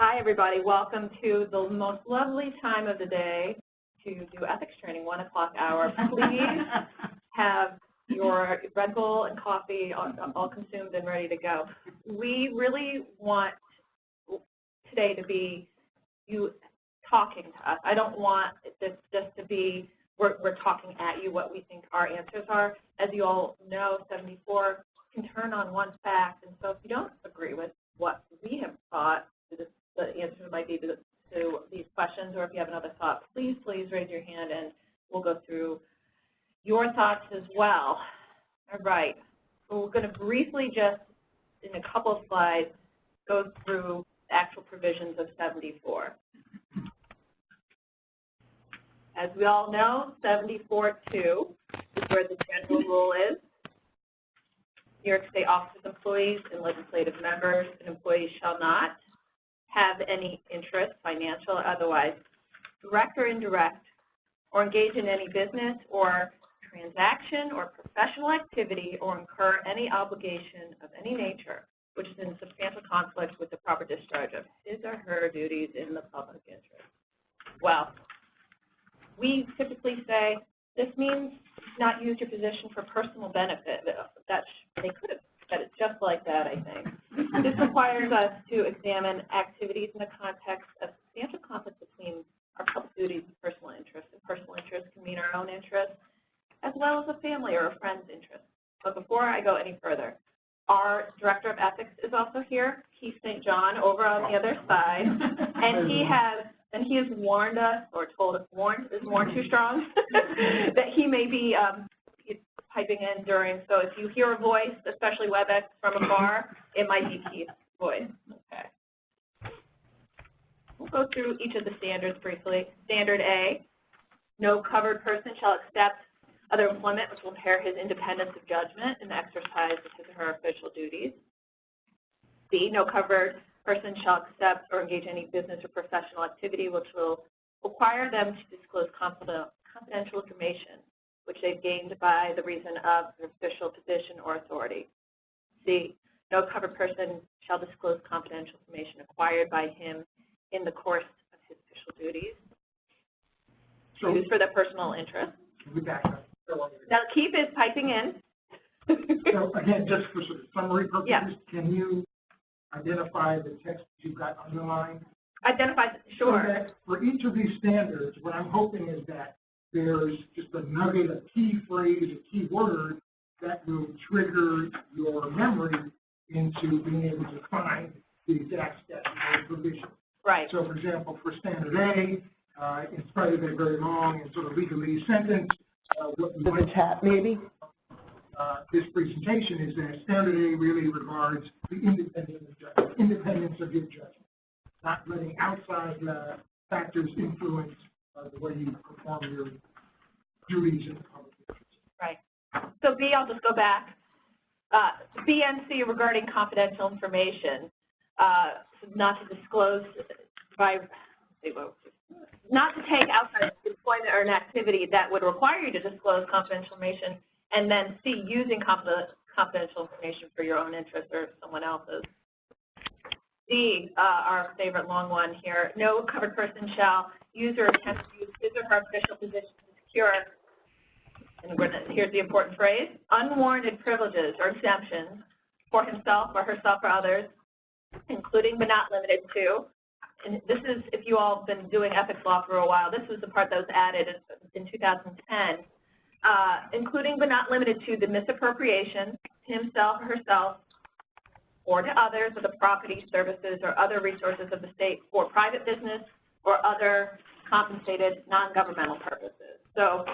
Hi, everybody. Welcome to the most lovely time of the day to do ethics training, 1 o'clock hour. Please have your Red Bull and coffee all consumed and ready to go. We really want today to be you talking to us. I don't want this just to be we're talking at you what we think our answers are. As you all know, 74 can turn on one fact, and so if you don't agree with what we have thought, the answer might be to these questions, or if you have another thought, please raise your hand and we'll go through your thoughts as well. All right. So we're going to briefly just, in a couple of slides, go through the actual provisions of 74. As we all know, 74.2 is where the general rule is. New York State officers, employees, and legislative members and employees shall not have any interest, financial or otherwise, direct or indirect, or engage in any business or transaction or professional activity or incur any obligation of any nature which is in substantial conflict with the proper discharge of his or her duties in the public interest. Well, we typically say this means not use your position for personal benefit. They could have said it just like that, I think. This requires us to examine activities in the context of substantial conflict between our public duties and personal interests. And personal interests can mean our own interests, as well as a family or a friend's interest. But before I go any further, our Director of Ethics is also here, Keith St. John, over on the other side, and he has warned us, or told us, is warned too strong, that he may be piping in during, so if you hear a voice, especially WebEx from afar, it might be Keith's voice. Okay. We'll go through each of the standards briefly. Standard A, no covered person shall accept other employment which will impair his independence of judgment in the exercise of his or her official duties. B, no covered person shall accept or engage in any business or professional activity which will require them to disclose confidential information which they've gained by the reason of their official position or authority. C, no covered person shall disclose confidential information acquired by him in the course of his official duties. So, used for their personal interest. Can we back up? Now, Keith is piping in. So, again, just for sort of summary purposes, Can you identify the text you've got underlined? Identify, sure. So that for each of these standards, what I'm hoping is that there's just a nugget, a key phrase, a key word that will trigger your memory into being able to find the exact statutory provision. Right. So, for example, for Standard A, in spite of a very long and sort of legalese sentence, what we might have maybe this presentation is that Standard A really regards the independence of your judgment, not letting outside factors influence the way you perform your duties in the public interest. Right. So B, I'll just go back. B and C regarding confidential information, not to disclose not to take outside employment or an activity that would require you to disclose confidential information, and then C, using confidential information for your own interest or someone else's. D, our favorite long one here, no covered person shall use or attempt to use his or her official position to secure, and here's the important phrase, unwarranted privileges or exemptions for himself or herself or others, including but not limited to. And this is, if you all have been doing ethics law for a while, this is the part that was added in 2010, including but not limited to the misappropriation to himself or herself or to others of the property, services, or other resources of the state for private business or other compensated non-governmental purposes. So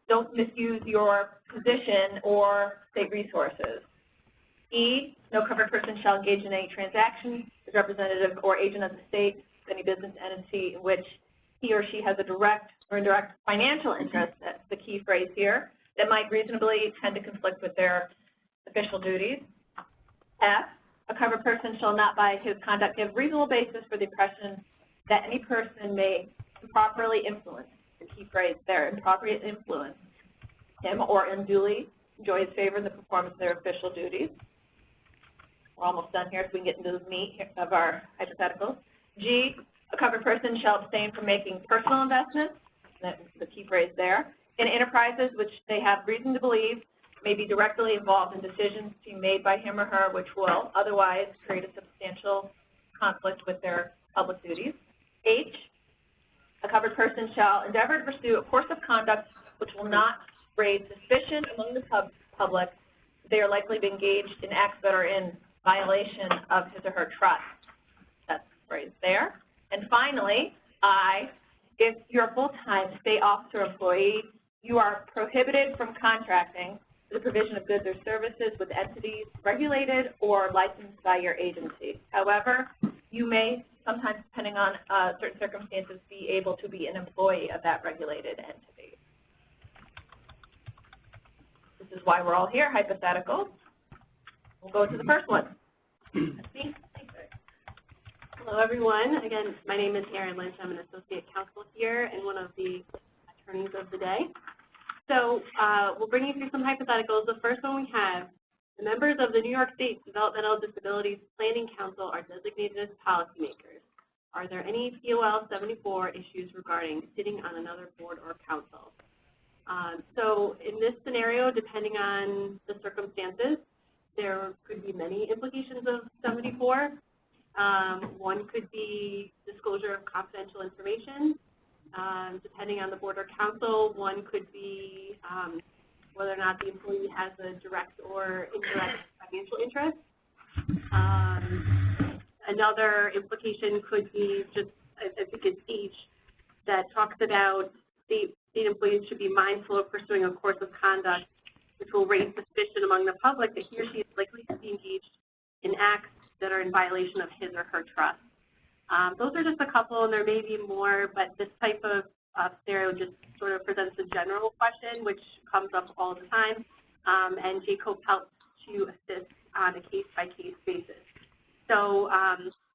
don't misuse your position or state resources. E, no covered person shall engage in any transaction as representative or agent of the state, any business entity in which he or she has a direct or indirect financial interest, that's the key phrase here, that might reasonably tend to conflict with their official duties. F, a covered person shall not by his conduct give reasonable basis for the impression that any person may improperly influence, the key phrase there, improperly influence him or unduly enjoy his favor in the performance of their official duties. We're almost done here so we can get into the meat of our hypotheticals. G, a covered person shall abstain from making personal investments, that's the key phrase there, in enterprises which they have reason to believe may be directly involved in decisions to be made by him or her which will otherwise create a substantial conflict with their public duties. H, a covered person shall endeavor to pursue a course of conduct which will not raise suspicion among the public that they are likely to be engaged in acts that are in violation of his or her trust. That's the phrase there. And finally, I, if you're a full-time state officer or employee, you are prohibited from contracting for the provision of goods or services with entities regulated or licensed by your agency. However, you may sometimes, depending on certain circumstances, be able to be an employee of that regulated entity. This is why we're all here, hypothetical. We'll go to the first one. Hello, everyone. Again, my name is Erin Lynch. I'm an associate counsel here and one of the attorneys of the day. So we'll bring you through some hypotheticals. The first one we have, the members of the New York State Developmental Disabilities Planning Council are designated as policymakers. Are there any POL 74 issues regarding sitting on another board or council? So in this scenario, depending on the circumstances, there could be many implications of 74. One could be disclosure of confidential information. Depending on the board or council, one could be whether or not the employee has a direct or indirect financial interest. Another implication could be just, I think it's H, that talks about state employees should be mindful of pursuing a course of conduct which will raise suspicion among the public that he or she is likely to be engaged in acts that are in violation of his or her trust. Those are just a couple, and there may be more, but this type of scenario just sort of presents a general question, which comes up all the time, and JCOPE helps to assist on a case-by-case basis. So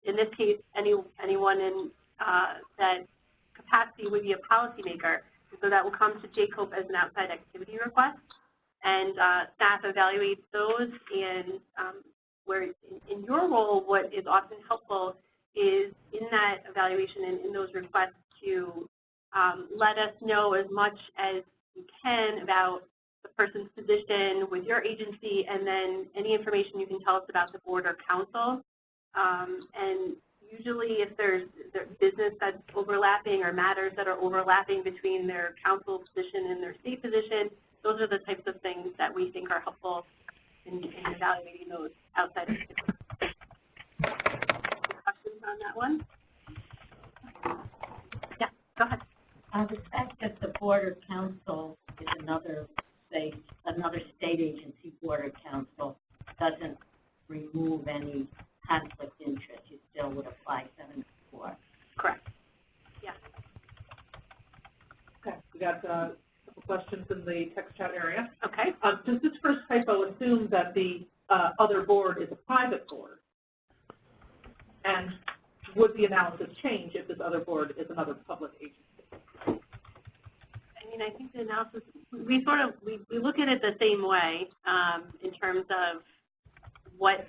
in this case, anyone in that capacity would be a policymaker, so that will come to JCOPE as an outside activity request, and staff evaluates those, and where in your role, what is often helpful is in that evaluation and in those requests to let us know as much as you can about the person's position with your agency, and then any information you can tell us about the board or council. And usually if there's business that's overlapping or matters that are overlapping between their council position and their state position, those are the types of things that we think are helpful in evaluating those outside activities. Questions on that one? Yeah, go ahead. The fact that the board or council is another state agency board or council doesn't remove any conflict interest. You still would apply 74. Correct. Yeah. Okay, we got a couple questions in the text chat area. Okay. Does this first typo assume that the other board is a private board? And would the analysis change if this other board is another public agency? I mean, I think the analysis, we look at it the same way in terms of what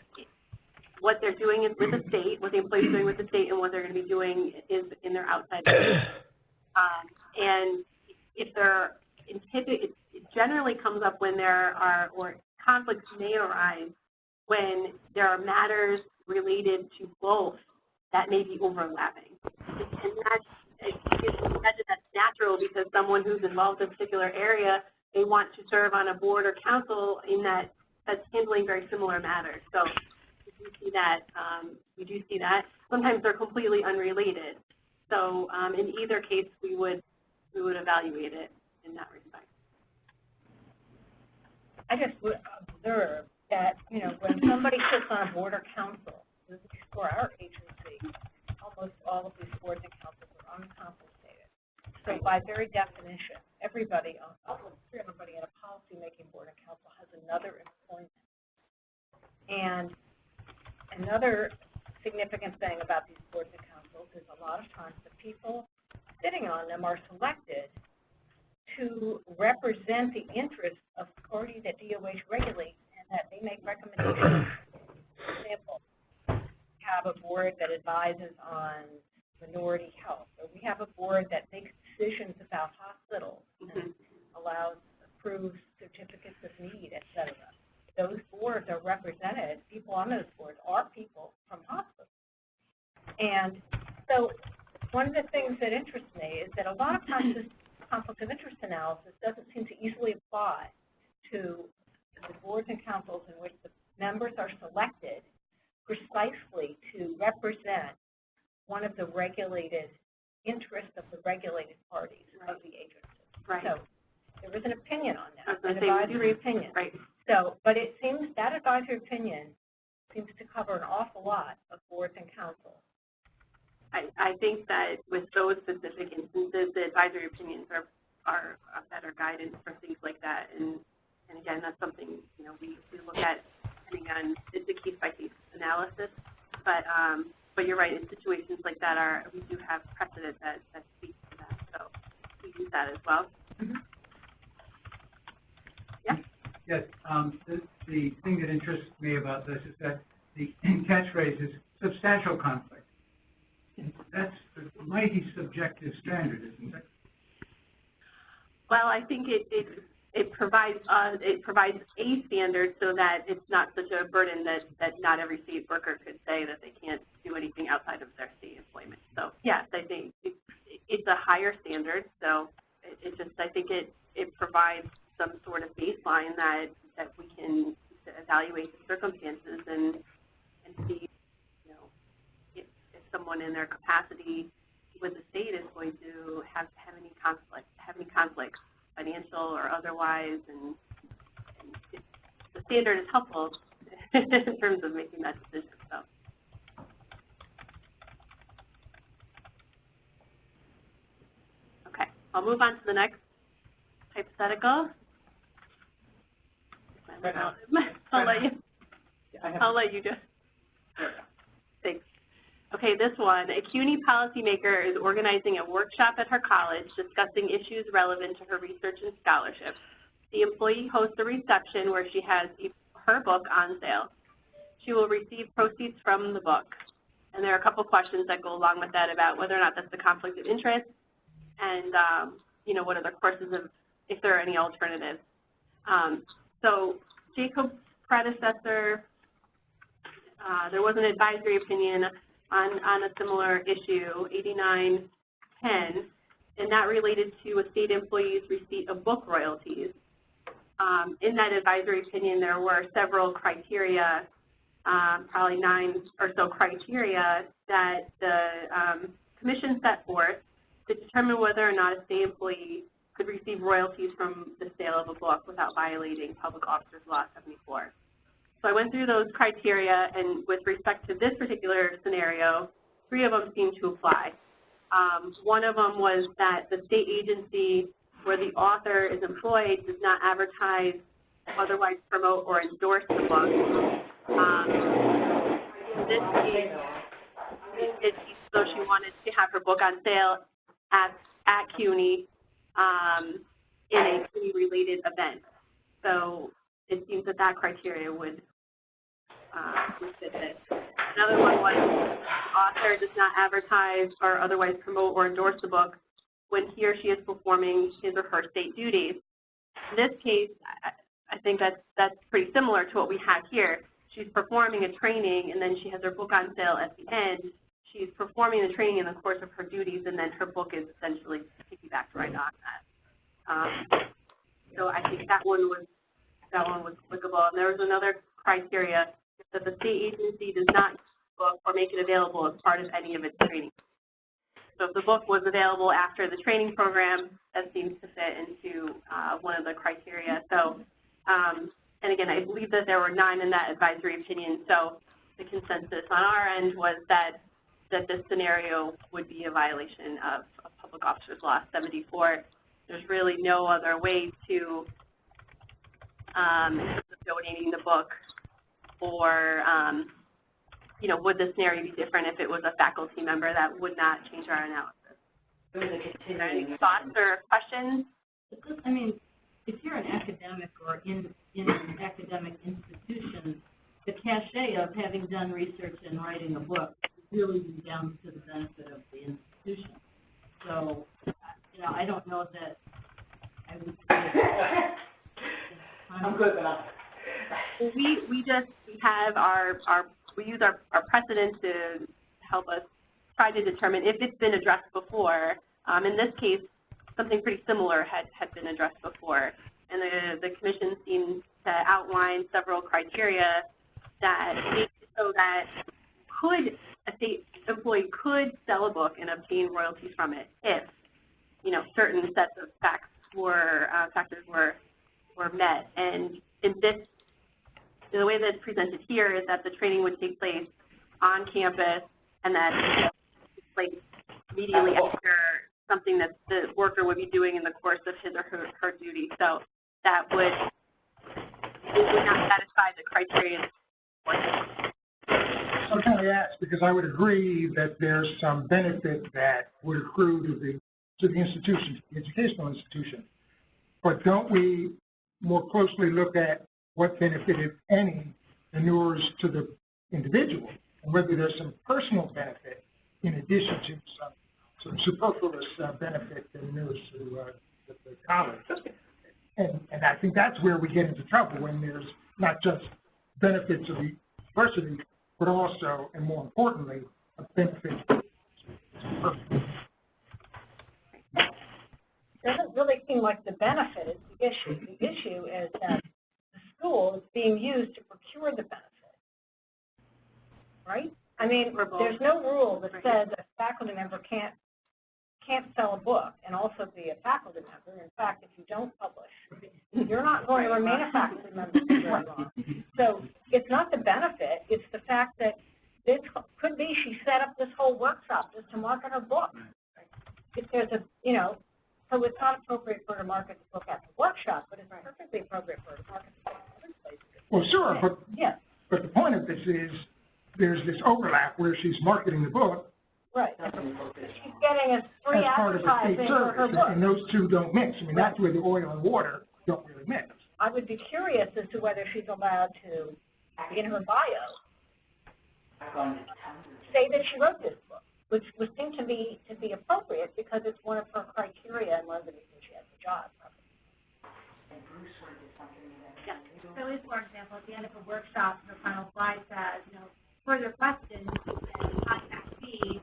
they're doing with the state, what the employees are doing with the state, and what they're going to be doing is in their outside business. And if they're, it generally comes up when there are, or conflicts may arise when there are matters related to both that may be overlapping. And that's, you can imagine that's natural because someone who's involved in a particular area, they want to serve on a board or council in that's handling very similar matters. So we do see that. Sometimes they're completely unrelated. So in either case, we would evaluate it in that respect. I just would observe that, when somebody sits on a board or council, for our agency, almost all of these boards and councils are uncompensated. So by very definition, everybody in a policy-making board and council has another employment. And another significant thing about these boards and councils is a lot of times the people sitting on them are selected to represent the interests of the party that DOH regulates and that they make recommendations. For example, we have a board that advises on minority health, or we have a board that makes decisions about hospitals and allows, approves certificates of need, et cetera. Those boards are represented, people on those boards are people from hospitals. And so one of the things that interests me is that a lot of times this conflict of interest analysis doesn't seem to easily apply to the boards and councils in which the members are selected precisely to represent one of the regulated interests of the regulated parties of the agency. Right. So there is an opinion on that, an advisory opinion. Right. So, but it seems that advisory opinion seems to cover an awful lot of boards and councils. I think that with those specific instances, the advisory opinions are a better guidance for things like that. And again, that's something, you know, we look at depending on, it's a case-by-case analysis. But you're right, in situations like that, we do have precedent that speaks to that. So we use that as well. Mm-hmm. Yeah? Yes, the thing that interests me about this is that the catchphrase is substantial conflict. That's a mighty subjective standard, isn't it? Well, I think it provides a standard so that it's not such a burden that not every state worker could say that they can't do anything outside of their state employment. So yes, I think it's a higher standard. So I think it provides some sort of baseline that we can evaluate the circumstances and see, you know, if someone in their capacity with the state is going to have any conflicts, financial or otherwise, and the standard is helpful in terms of making that decision. So. Okay, I'll move on to the next hypothetical. I'll let you do it. Thanks. Okay, this one. A CUNY policymaker is organizing a workshop at her college discussing issues relevant to her research and scholarship. The employee hosts a reception where she has her book on sale. She will receive proceeds from the book. And there are a couple questions that go along with that about whether or not that's a conflict of interest and, you know, what are the courses of, if there are any alternatives. So JCOPE's predecessor, there was an advisory opinion on a similar issue, 8910, and that related to a state employee's receipt of book royalties. In that advisory opinion, there were several criteria, probably 9 or so criteria that the commission set forth to determine whether or not a state employee could receive royalties from the sale of a book without violating Public Officers Law 74. So I went through those criteria, and with respect to this particular scenario, 3 of them seem to apply. One of them was that the state agency where the author is employed does not advertise, otherwise promote, or endorse the book. In this case, so she wanted to have her book on sale at CUNY in a CUNY-related event. So it seems that that criteria would fit this. Another one was the author does not advertise or otherwise promote or endorse the book when he or she is performing his or her state duties. In this case, I think that's pretty similar to what we have here. She's performing a training, and then she has her book on sale at the end. She's performing the training in the course of her duties, and then her book is essentially piggybacked right on that. So I think that one was applicable. And there was another criteria that the state agency does not use the book or make it available as part of any of its training. So if the book was available after the training program, that seems to fit into one of the criteria. So, and again, I believe that there were 9 in that advisory opinion. So the consensus on our end was that this scenario would be a violation of Public Officers Law 74. There's really no other way to donating the book, or you know, would the scenario be different if it was a faculty member? That would not change our analysis. Are there any thoughts or questions? I mean, if you're an academic or in an academic institution, the cachet of having done research and writing a book really redounds to the benefit of the institution. So, I don't know that I would say I'm good with that. We use our precedent to help us try to determine if it's been addressed before. In this case, something pretty similar had been addressed before, and the commission seemed to outline several criteria that made it so that a state employee could sell a book and obtain royalties from it if, certain sets of factors were met. And in this, the way that it's presented here is that the training would take place on campus, and that it would take place immediately after something that the worker would be doing in the course of his or her duty. So that would not satisfy the criteria. I'm kind of asked because I would agree that there's some benefit that would accrue to the institution, the educational institution. But don't we more closely look at what benefit, if any, inures to the individual, and whether there's some personal benefit in addition to some superfluous benefit that inures to the college. And I think that's where we get into trouble, when there's not just benefits of the university, but also, and more importantly, a benefit to the person. doesn't really seem like the benefit is the issue. The issue is that the school is being used to procure the benefit, right? I mean, there's no rule that says a faculty member can't sell a book and also be a faculty member. In fact, if you don't publish, you're not going to remain a faculty member for very long. So it's not the benefit, it's the fact that this could be she set up this whole workshop just to market her book. If there's so it's not appropriate for her to market the book at the workshop, but it's perfectly appropriate for her to market the book in other places. Well, sure, but the point of this is there's this overlap where she's marketing the book. Right. She's getting a free As part of a advertising state for her service, book. and those two don't mix. I mean, that's where the oil and water don't really mix. I would be curious as to whether she's allowed to, in her bio, say that she wrote this book, which would seem to me to be appropriate because it's one of her criteria and one of the reasons she has the job. Yeah. So if, for example, at the end of a workshop, the final slide says, further questions, you can contact me,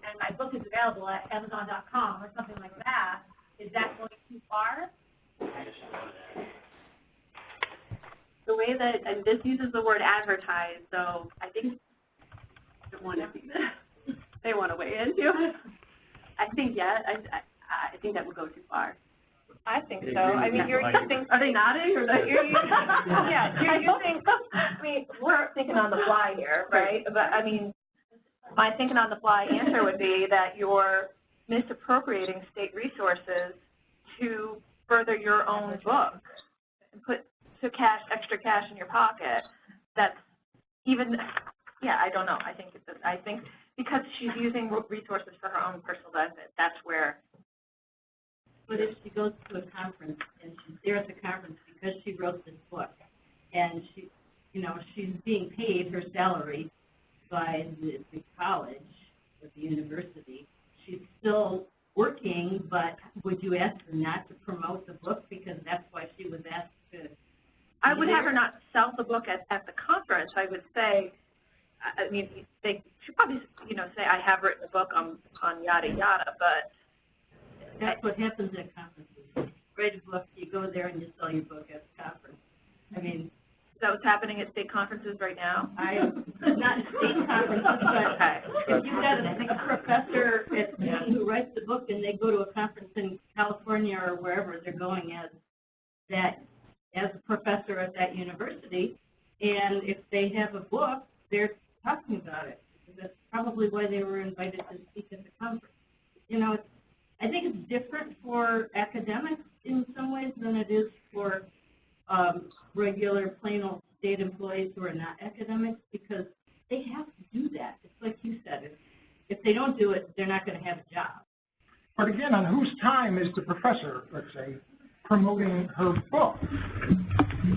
and my book is available at Amazon.com or something like that. Is that going too far? The way that, and this uses the word advertise, so I think they want to weigh into. I think, I think that would go too far. I think so. I mean, you're using. Are they nodding? Or You're using, you're using. I mean, we're thinking on the fly here, right? But I mean, My thinking on the fly answer would be that you're misappropriating state resources to further your own book and put extra cash in your pocket. That's even, I don't know. I think because she's using resources for her own personal benefit, that's where. But if she goes to a conference and she's there at the conference because she wrote this book, and she's being paid her salary by the college or the university, she's still working, but would you ask her not to promote the book because that's why she was asked to? I would have her not sell the book at the conference. I would say, I mean, they should probably, say, I have written a book on yada yada, but That's what happens at conferences. Write a book, you go there and you sell your book at the conference. I mean, is that what's happening at state conferences right now? not at state conferences, but if you've got a professor at who writes the book and they go to a conference in California or wherever they're going as a professor at that university, and if they have a book, they're talking about it. That's probably why they were invited to speak at the conference. I think it's different for academics in some ways than it is for regular, plain old state employees who are not academics, because they have to do that. It's like you said, if they don't do it, they're not going to have a job. But again, on whose time is the professor, let's say, promoting her book.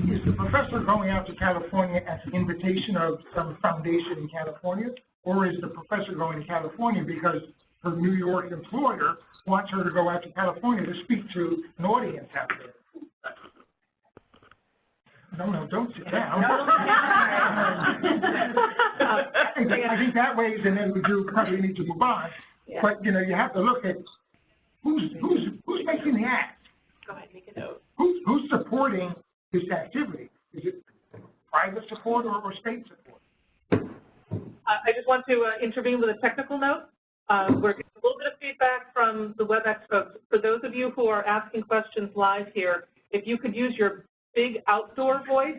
Is the professor going out to California at the invitation of some foundation in California, or is the professor going to California because her New York employer wants her to go out to California to speak to an audience out there? No, don't sit down. I think that weighs, and then we do probably need to move on. Yeah. But, you know, you have to look at who's making the act. Go ahead, make a note. Who's supporting this activity? Is it private support or state support? I just want to intervene with a technical note. We're getting a little bit of feedback from the WebEx folks. For those of you who are asking questions live here, if you could use your big outdoor voice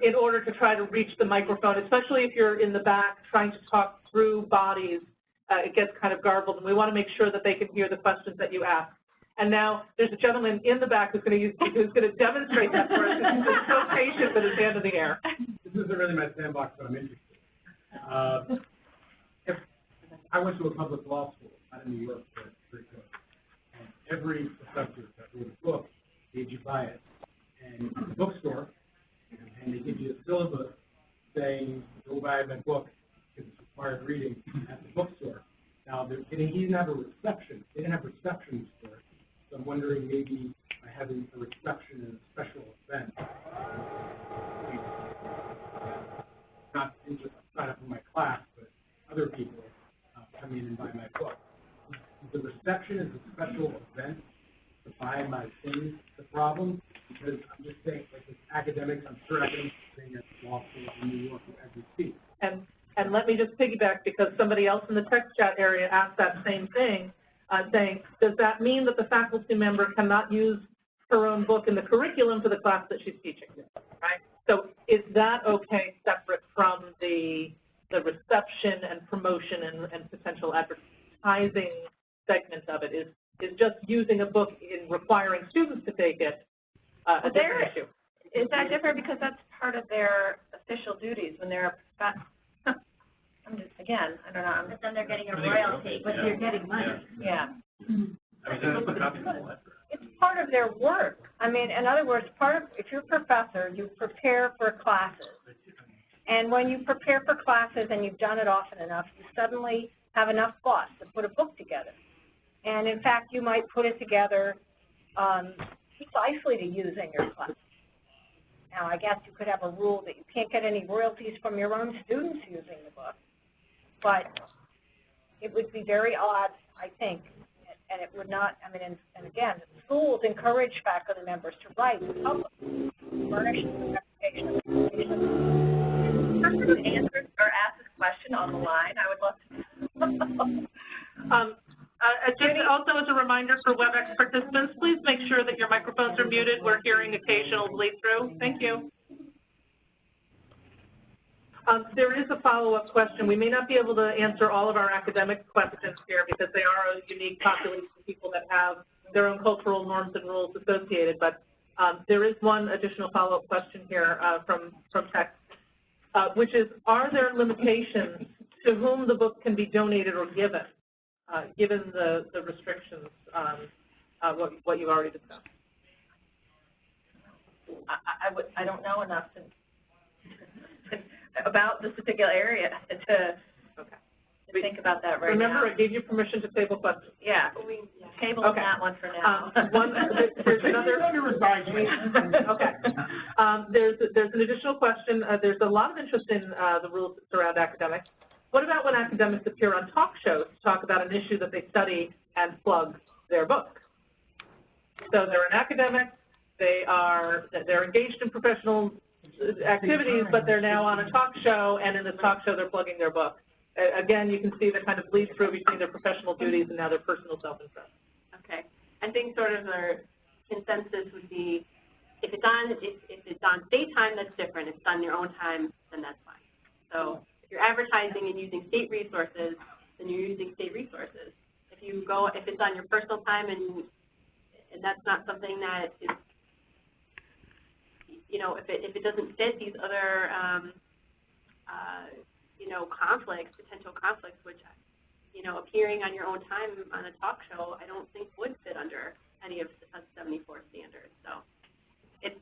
in order to try to reach the microphone, especially if you're in the back trying to talk through bodies, it gets kind of garbled, and we want to make sure that they can hear the questions that you ask. And now there's a gentleman in the back who's going to demonstrate that for us. He's so patient with his hand in the air. This isn't really my sandbox, but I'm interested. If I went to a public law school out in New York, and every professor that wrote a book made you buy it. And you go to the bookstore, and they give you a syllabus saying, go buy that book, because it's required reading at the bookstore. Now, he didn't have a reception. They didn't have receptions for it. So I'm wondering maybe by having a reception in a special event, not just sign up for my class, but other people come in and buy my book. The reception is a special event to buy my thing, the problem, because I'm just saying, like with academics, I'm sure academics are saying at law school in New York as we speak. And let me just piggyback, because somebody else in the text chat area asked that same thing, saying, does that mean that the faculty member cannot use her own book in the curriculum for the class that she's teaching? Right? So is that okay separate from the reception and promotion and potential advertising segment of it? Is just using a book in requiring students to take it a different issue? Is that different because that's part of their official duties when they're again, I don't know. But then they're getting a royalty, but they're getting money. Yeah. It's part of their work. I mean, in other words, if you're a professor, you prepare for classes. And when you prepare for classes and you've done it often enough, you suddenly have enough thoughts to put a book together. And in fact, you might put it together precisely to use in your class. Now, I guess you could have a rule that you can't get any royalties from your own students using the book. But it would be very odd, I think, and it would not, I mean, and again, schools encourage faculty members to write to public, furnish the reputation of education. Person answered or asked this question on the line, I would love to. Just also as a reminder for WebEx participants, please make sure that your microphones are muted. We're hearing occasional bleed through. Thank you. There is a follow-up question. We may not be able to answer all of our academic questions here because they are a unique population of people that have their own cultural norms and rules associated, but there is one additional follow-up question here from text, which is, are there limitations to whom the book can be donated or given, given the restrictions, what you've already discussed? I don't know enough about this particular area to think about that right now. Remember, I gave you permission to table questions. Yeah, we table that one for now. There's another. Okay. There's an additional question. There's a lot of interest in the rules that surround academics. What about when academics appear on talk shows to talk about an issue that they study and plug their book? So they're an academic. They're engaged in professional activities, but they're now on a talk show, and in the talk show they're plugging their book. Again, you can see the kind of bleed through between their professional duties and now their personal self-interest. Okay. I think sort of our consensus would be if it's on state time, that's different. If it's on your own time, then that's fine. So if you're advertising and using state resources, then you're using state resources. If it's on your personal time and that's not something that is, you know, if it doesn't fit these other you know, potential conflicts, which, you know, appearing on your own time on a talk show, I don't think would fit under. any of 74 standards. So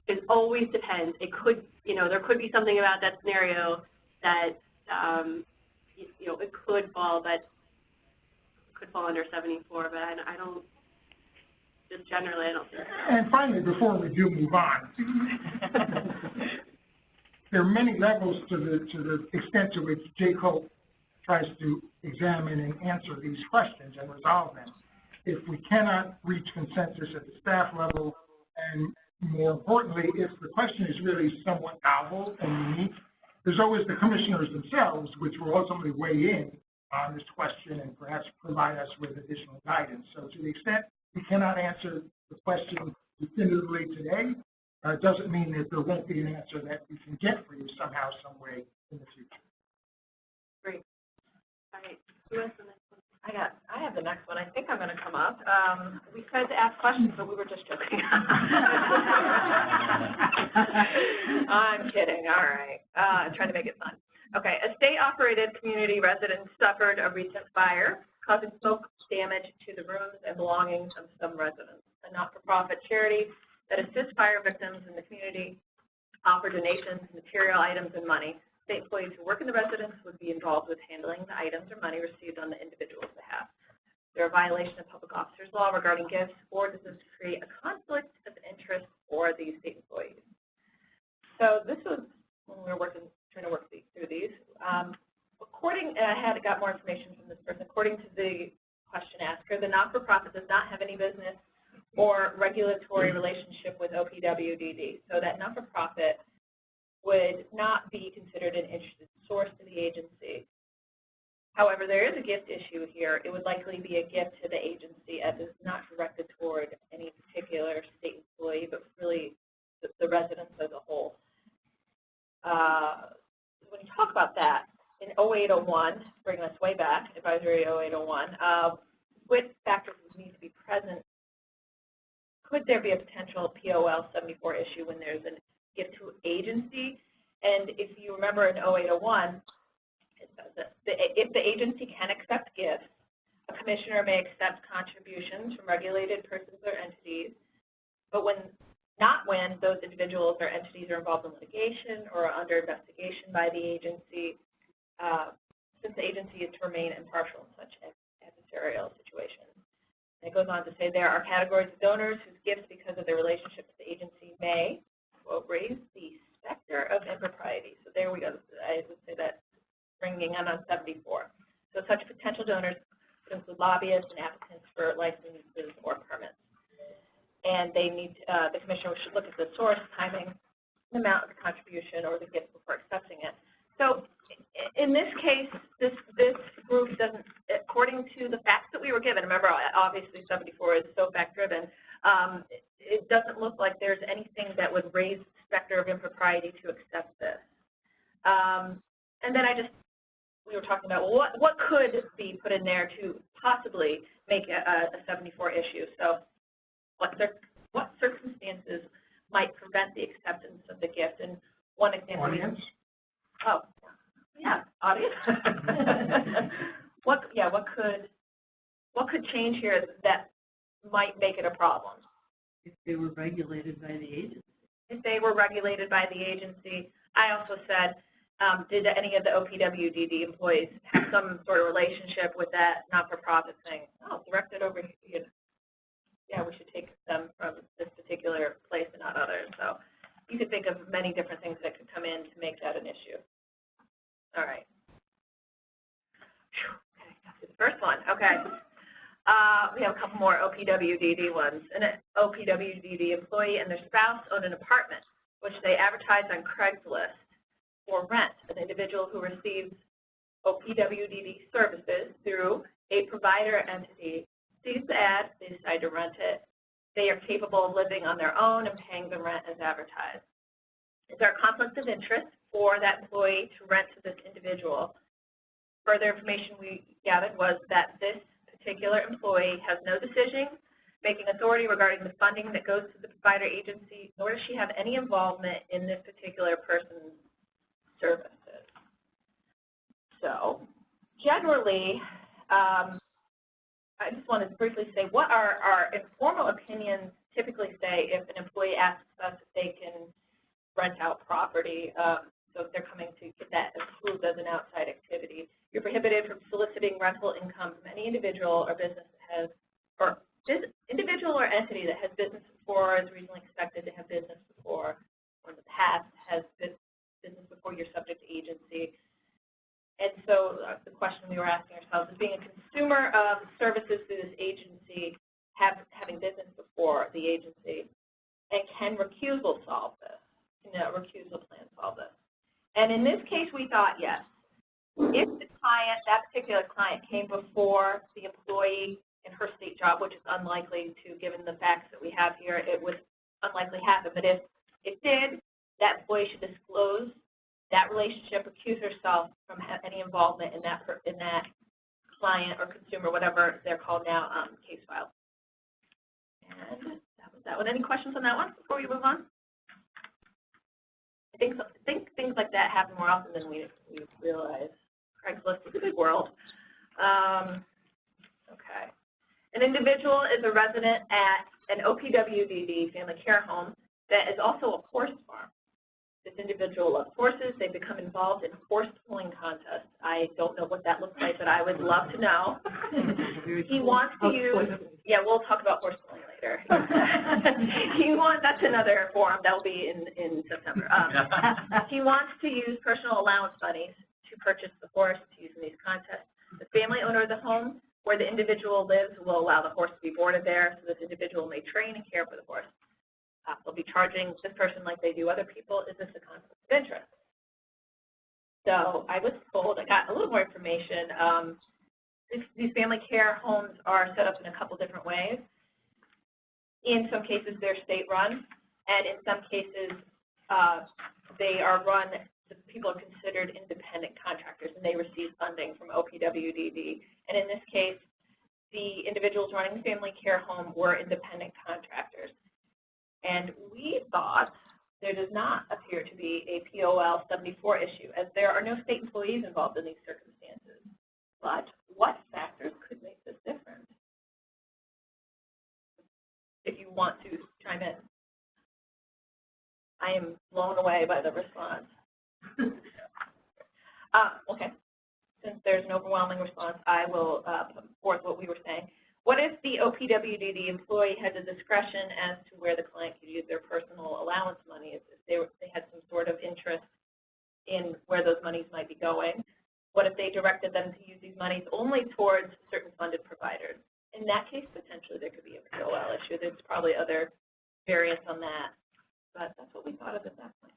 it always depends. It could, there could be something about that scenario that, it could fall, under 74, but I don't, just generally, I don't think so. And finally, before we do move on, there are many levels to the extent to which JCOPE tries to examine and answer these questions and resolve them. If we cannot reach consensus at the staff level, and more importantly, if the question is really somewhat novel and unique, there's always the commissioners themselves, which will ultimately weigh in on this question and perhaps provide us with additional guidance. So to the extent we cannot answer the question definitively today, doesn't mean that there won't be an answer that we can get for you somehow, some way in the future. Great. All right. Who has the next one? I have the next one. I think I'm going to come up. We tried to ask questions, but we were just joking. I'm kidding. All right. I'm trying to make it fun. Okay. A state-operated community residence suffered a recent fire, causing smoke damage to the rooms and belongings of some residents. A not-for-profit charity that assists fire victims in the community offer donations, material items, and money. State employees who work in the residence would be involved with handling the items or money received on the individual's behalf. There are violations of public officers law regarding gifts, or does this create a conflict of interest for these state employees? So this was when we were trying to work through these. According, and I got more information from this person. According to the question asker, the not-for-profit does not have any business or regulatory relationship with OPWDD. So that not-for-profit would not be considered an interested source to the agency. However, there is a gift issue here. It would likely be a gift to the agency as it's not directed toward any particular state employee, but really the residents as a whole. When you talk about that, in 0801, bringing us way back, Advisory 0801, which factors would need to be present? Could there be a potential POL 74 issue when there's a gift to agency? And if you remember in 0801, it says that if the agency can accept gifts, a commissioner may accept contributions from regulated persons or entities, but not when those individuals or entities are involved in litigation or are under investigation by the agency, since the agency is to remain impartial in such adversarial situations. And it goes on to say there are categories of donors whose gifts, because of their relationship to the agency, may, quote, raise the specter of impropriety. So there we go. I would say that bringing in on 74. So such potential donors could include lobbyists and applicants for licenses or permits. And they need, the commissioner should look at the source, timing, the amount of the contribution or the gift before accepting it. So in this case, this group doesn't, according to the facts that we were given, remember obviously 74 is so fact-driven, it doesn't look like there's anything that would raise the specter of impropriety to accept this. And then we were talking about what could be put in there to possibly make a 74 issue. So what circumstances might prevent the acceptance of the gift? And one example. Audience? Oh, yeah, audience. What could change here that might make it a problem? If they were regulated by the agency. If they were regulated by the agency, I also said, did any of the OPWDD employees have some sort of relationship with that not-for-profit thing? Oh, directed over here. Yeah, we should take them from this particular place and not others. So you could think of many different things that could come in to make that an issue. All right. Okay, got to the first one. Okay. We have a couple more OPWDD ones. An OPWDD employee and their spouse own an apartment, which they advertise on Craigslist for rent. An individual who receives OPWDD services through a provider entity sees the ad, they decide to rent it. They are capable of living on their own and paying the rent as advertised. Is there a conflict of interest for that employee to rent to this individual? Further information we gathered was that this particular employee has no decision-making authority regarding the funding that goes to the provider agency, nor does she have any involvement in this particular person's services. So generally, just wanted to briefly say what our informal opinions typically say if an employee asks us if they can rent out property. So if they're coming to get that approved as an outside activity, you're prohibited from soliciting rental income from any individual or business that has, or individual or entity that has business before, is reasonably expected to have business before, or in the past has business before you're subject to agency. And so the question we were asking ourselves is, being a consumer of services through this agency, having business before the agency, and can recusal solve this? Can a recusal plan solve this? And in this case, we thought yes. If the client, that particular client, came before the employee in her state job, which is unlikely to, given the facts that we have here, it would unlikely happen. But if it did, that employee should disclose that relationship, recuse herself from any involvement in that client or consumer, whatever they're called now, case file. And that was that one. Any questions on that one before we move on? I think things like that happen more often than we realize. Craigslist is a big world. Okay. An individual is a resident at an OPWDD family care home that is also a horse farm. This individual loves horses. They become involved in horse pulling contests. I don't know what that looks like, but I would love to know. He wants to use, yeah, we'll talk about horse pulling later. That's another forum. That will be in September. He wants to use personal allowance monies to purchase the horse to use in these contests. The family owner of the home where the individual lives will allow the horse to be boarded there, so this individual may train and care for the horse. They'll be charging this person like they do other people. Is this a conflict of interest? So I was told, I got a little more information. These family care homes are set up in a couple different ways. In some cases, they're state-run, and in some cases, they are run, the people are considered independent contractors, and they receive funding from OPWDD. And in this case, the individuals running the family care home were independent contractors. And we thought there does not appear to be a POL 74 issue, as there are no state employees involved in these circumstances. But what factors could make this different? If you want to chime in. I am blown away by the response. Okay. Since there's an overwhelming response, I will put forth what we were saying. What if the OPWDD employee had the discretion as to where the client could use their personal allowance money, if they had some sort of interest in where those monies might be going? What if they directed them to use these monies only towards certain funded providers? In that case, potentially there could be a POL issue. There's probably other variants on that, but that's what we thought of at that point.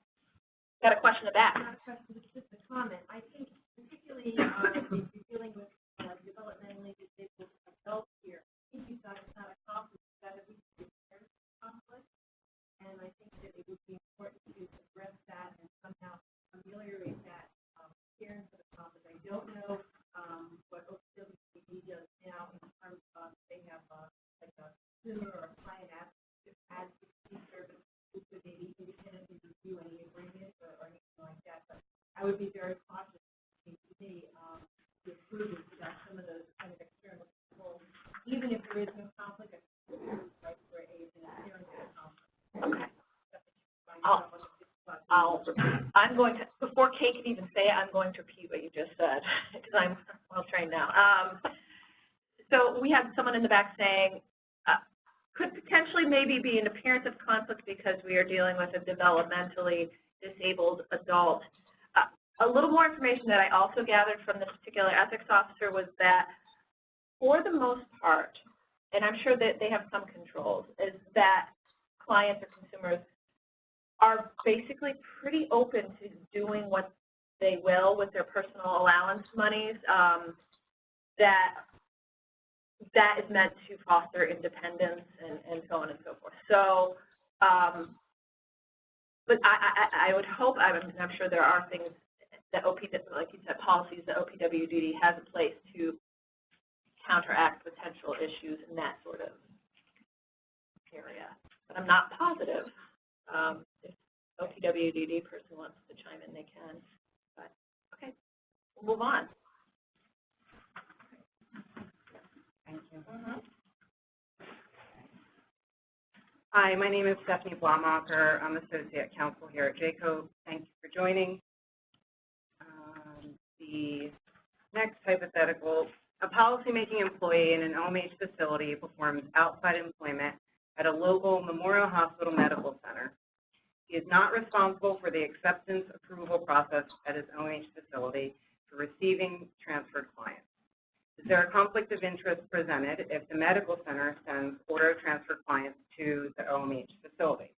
Got a question in the back? Not a question, it's just a comment. I think particularly if you're dealing with developmentally disabled adults here, I think you thought it's not a conflict, that it would be a conflict, and I think that it would be important to address that and somehow ameliorate that appearance of the conflict. I don't know what OPWDD does now in terms of they have like a consumer or a client advocate as the service who could maybe independently review any agreements or anything like that. But I would be very cautious to me to approve that some of those kind of external controls, even if there is no conflict, right, for age and appearance of conflict. Okay. I'm going to, before Kate can even say it, I'm going to repeat what you just said, because I'm well trained now. So we have someone in the back saying, could potentially maybe be an appearance of conflict because we are dealing with a developmentally disabled adult. A little more information that I also gathered from this particular ethics officer was that for the most part, and I'm sure that they have some controls, is that clients or consumers are basically pretty open to doing what they will with their personal allowance monies. That is meant to foster independence and so on and so forth. So, but I would hope, I'm sure there are things that like you said, policies that OPWDD has in place to counteract potential issues in that sort of area. But I'm not positive. If OPWDD person wants to chime in, they can. But okay, we'll move on. Thank you. Hi, my name is Stephanie Blaumacher. I'm Associate Counsel here at JCOPE. Thank you for joining. The next hypothetical, a policymaking employee in an OMH facility performs outside employment at a local Memorial Hospital Medical Center. He is not responsible for the acceptance approval process at his OMH facility for receiving transferred clients. Is there a conflict of interest presented if the medical center sends order transfer clients to the OMH facility?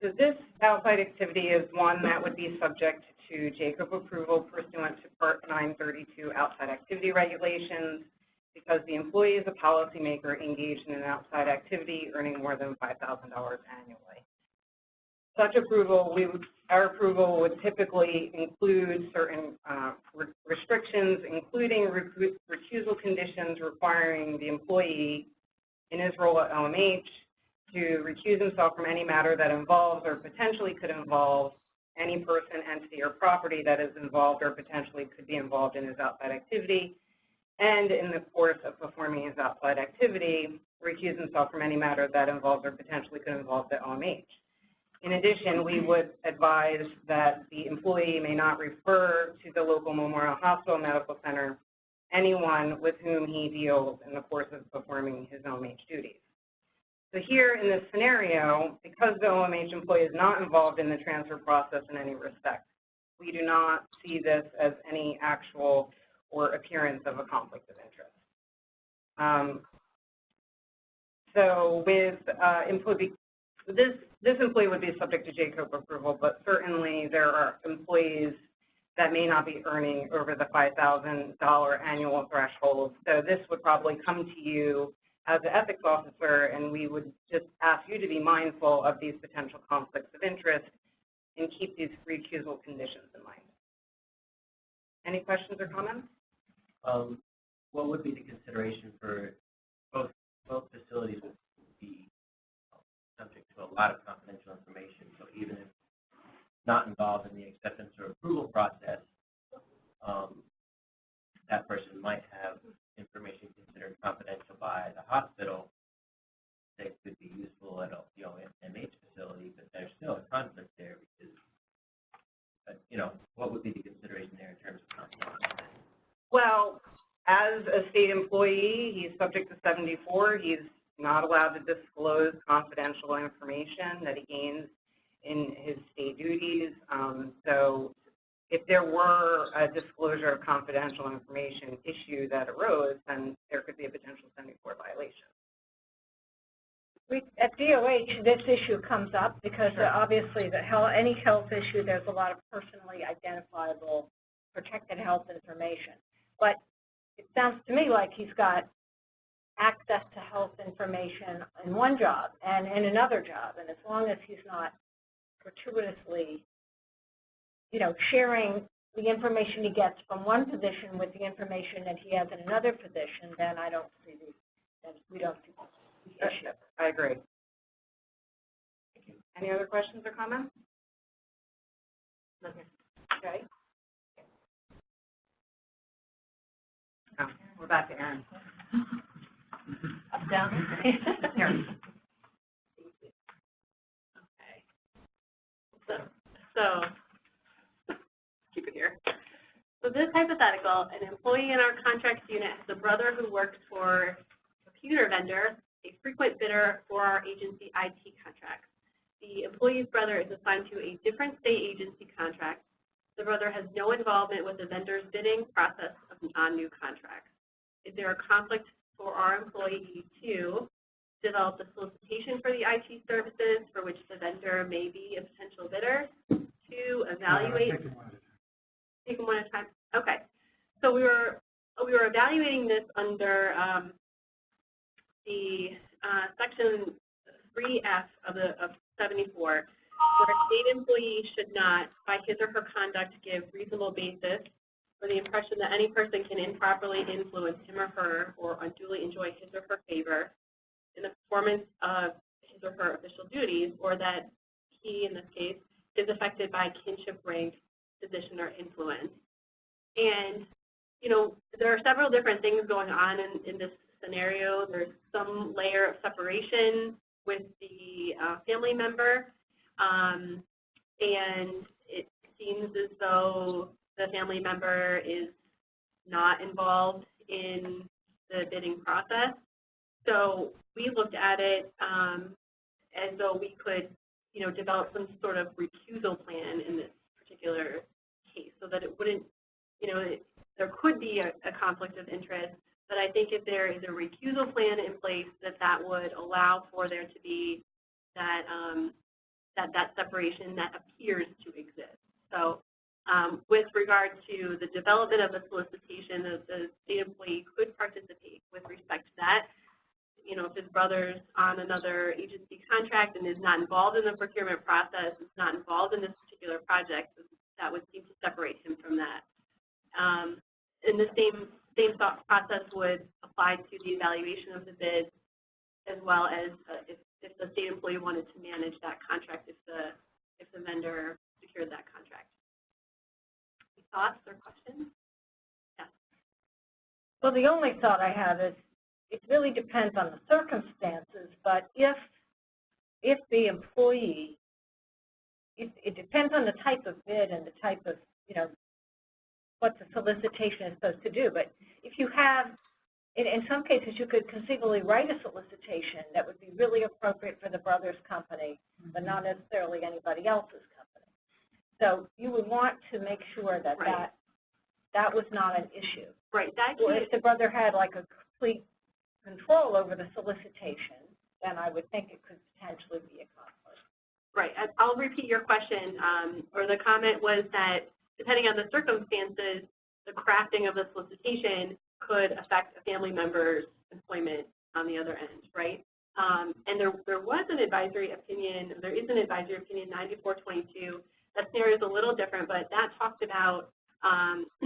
So this outside activity is one that would be subject to JCOPE approval pursuant to Part 932 outside activity regulations because the employee is a policymaker engaged in an outside activity earning more than $5,000 annually. Such approval, our approval would typically include certain restrictions, including recusal conditions requiring the employee in his role at OMH to recuse himself from any matter that involves or potentially could involve any person, entity, or property that is involved or potentially could be involved in his outside activity, and in the course of performing his outside activity, recuse himself from any matter that involves or potentially could involve the OMH. In addition, we would advise that the employee may not refer to the local Memorial Hospital Medical Center anyone with whom he deals in the course of performing his OMH duties. So here in this scenario, because the OMH employee is not involved in the transfer process in any respect, we do not see this as any actual or appearance of a conflict of interest. So with employee, this employee would be subject to JCOPE approval, but certainly there are employees that may not be earning over the $5,000 annual threshold. So this would probably come to you as the ethics officer, and we would just ask you to be mindful of these potential conflicts of interest and keep these recusal conditions in mind. Any questions or comments? What would be the consideration for both facilities would be subject to a lot of confidential information, so even if not involved in the acceptance or approval process, that person might have information considered confidential by the hospital that could be useful at the OMH facility, but there's still a conflict there because, what would be the consideration there in terms of confidentiality? Well, as a state employee, he's subject to 74. He's not allowed to disclose confidential information that he gains in his state duties. So if there were a disclosure of confidential information issue that arose, then there could be a potential 74 violation. At DOH, this issue comes up because obviously any health issue, there's a lot of personally identifiable protected health information. But it sounds to me like he's got access to health information in one job and in another job. And as long as he's not gratuitously, sharing the information he gets from one position with the information that he has in another position, then I don't see we don't see the issue. I agree. Any other questions or comments? Okay. Oh, we're back to Aaron. Up, down. Here. Okay. So keep it here. So this hypothetical, an employee in our contracts unit has a brother who works for a computer vendor, a frequent bidder for our agency IT contracts. The employee's brother is assigned to a different state agency contract. The brother has no involvement with the vendor's bidding process on new contracts. Is there a conflict for our employee to develop the solicitation for the IT services for which the vendor may be a potential bidder, to evaluate? Take them one at a time. Okay. So we were evaluating this under the section 3F of 74, where a state employee should not, by his or her conduct, give reasonable basis for the impression that any person can improperly influence him or her or unduly enjoy his or her favor in the performance of his or her official duties, or that he, in this case, is affected by kinship, rank, position, or influence. And, there are several different things going on in this scenario. There's some layer of separation with the family member, and it seems as though the family member is not involved in the bidding process. So we looked at it as though we could, develop some sort of recusal plan in this particular case, so that it wouldn't, there could be a conflict of interest. But I think if there is a recusal plan in place, that would allow for there to be that that separation that appears to exist. So with regard to the development of the solicitation, the state employee could participate with respect to that. If his brother's on another agency contract and is not involved in the procurement process, is not involved in this particular project, that would seem to separate him from that. And the same thought process would apply to the evaluation of the bid, as well as if the state employee wanted to manage that contract if the vendor secured that contract. Any thoughts or questions? Yeah. Well, the only thought I have is it really depends on the circumstances, but if the employee, it depends on the type of bid and the type of, what the solicitation is supposed to do. But if you have, in some cases, you could conceivably write a solicitation that would be really appropriate for the brother's company, but not necessarily anybody else's company. So you would want to make sure that that was not an issue. Right. Or if the brother had like a complete control over the solicitation, then I would think it could potentially be a conflict. Right. I'll repeat your question, or the comment was that depending on the circumstances, the crafting of the solicitation could affect a family member's employment on the other end, right? And there was an advisory opinion, there is an advisory opinion 9422. That scenario is a little different, but that talked about,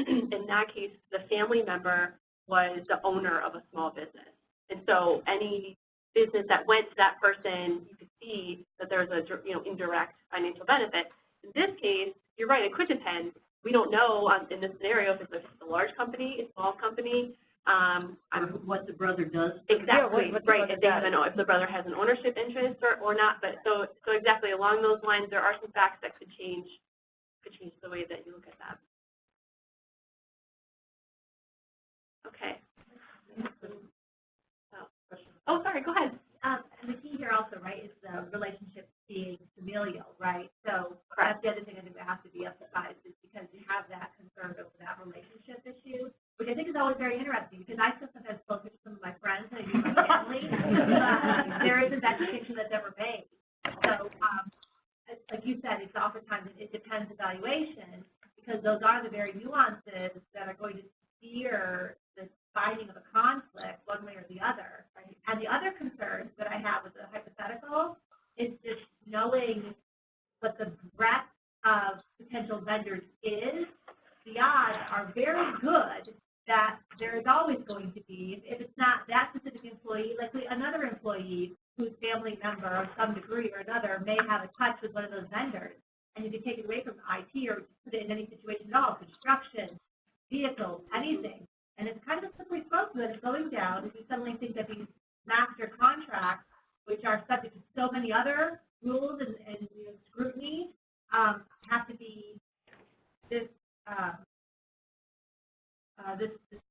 in that case, the family member was the owner of a small business. And so any business that went to that person, you could see that there's a indirect financial benefit. In this case, you're right, it could depend. We don't know in this scenario if it's a large company, a small company. What the brother does. Exactly, what right. If the brother has an ownership interest or not. But so exactly along those lines, there are some facts that could change the way that you look at that. Okay. Oh, sorry, go ahead. And the key here also, right, is the relationship being familial, right? So that's the other thing I think that has to be emphasized is because you have that concern over that relationship issue, which I think is always very interesting because I sometimes spoken to some of my friends and I do my family. There isn't that distinction that's ever made. So like you said, it's oftentimes it depends evaluation because those are the very nuances that are going to steer the finding of a conflict one way or the other. Right? And the other concerns that I have with the hypothetical is just knowing what the breadth of potential vendors is. The odds are very good that there is always going to be, if it's not that specific employee, likely another employee whose family member of some degree or another may have a touch with one of those vendors. And you can take it away from IT or put it in any situation at all, construction, vehicles, anything. And it's kind of a slippery slope that it's going down if you suddenly think that these master contracts, which are subject to so many other rules and scrutiny, have to be this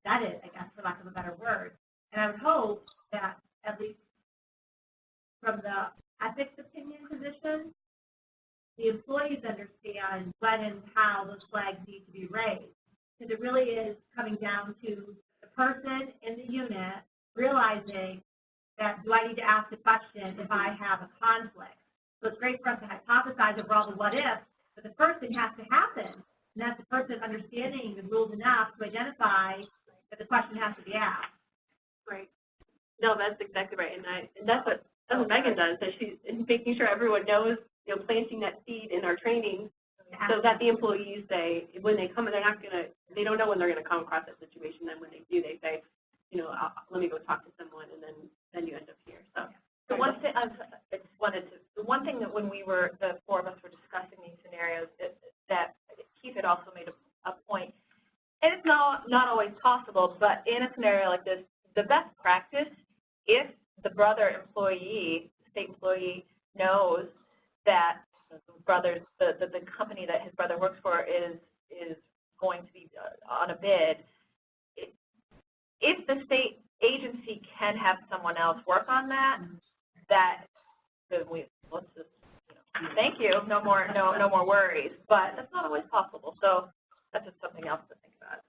vetted, I guess, for lack of a better word. And I would hope that at least from the ethics opinion position, the employees understand when and how those flags need to be raised. Because it really is coming down to the person in the unit realizing that do I need to ask a question if I have a conflict? So it's great for us to hypothesize over all the what ifs, but the first thing has to happen, and that's the person understanding the rules enough to identify that the question has to be asked. Right. No, that's exactly right, and that's what Megan does. That she's making sure everyone knows, planting that seed in our training, so that the employees say when they come, they don't know when they're going to come across that situation. Then when they do, they say, let me go talk to someone, and then you end up here. So the one thing the one thing that when the four of us were discussing these scenarios, that Keith had also made a point, and it's not always possible, but in a scenario like this, the best practice, if the brother employee state employee knows that the company that his brother works for is going to be on a bid, if the state agency can have someone else work on that, let's just, thank you, no more worries. But that's not always possible, so that's just something else to think about.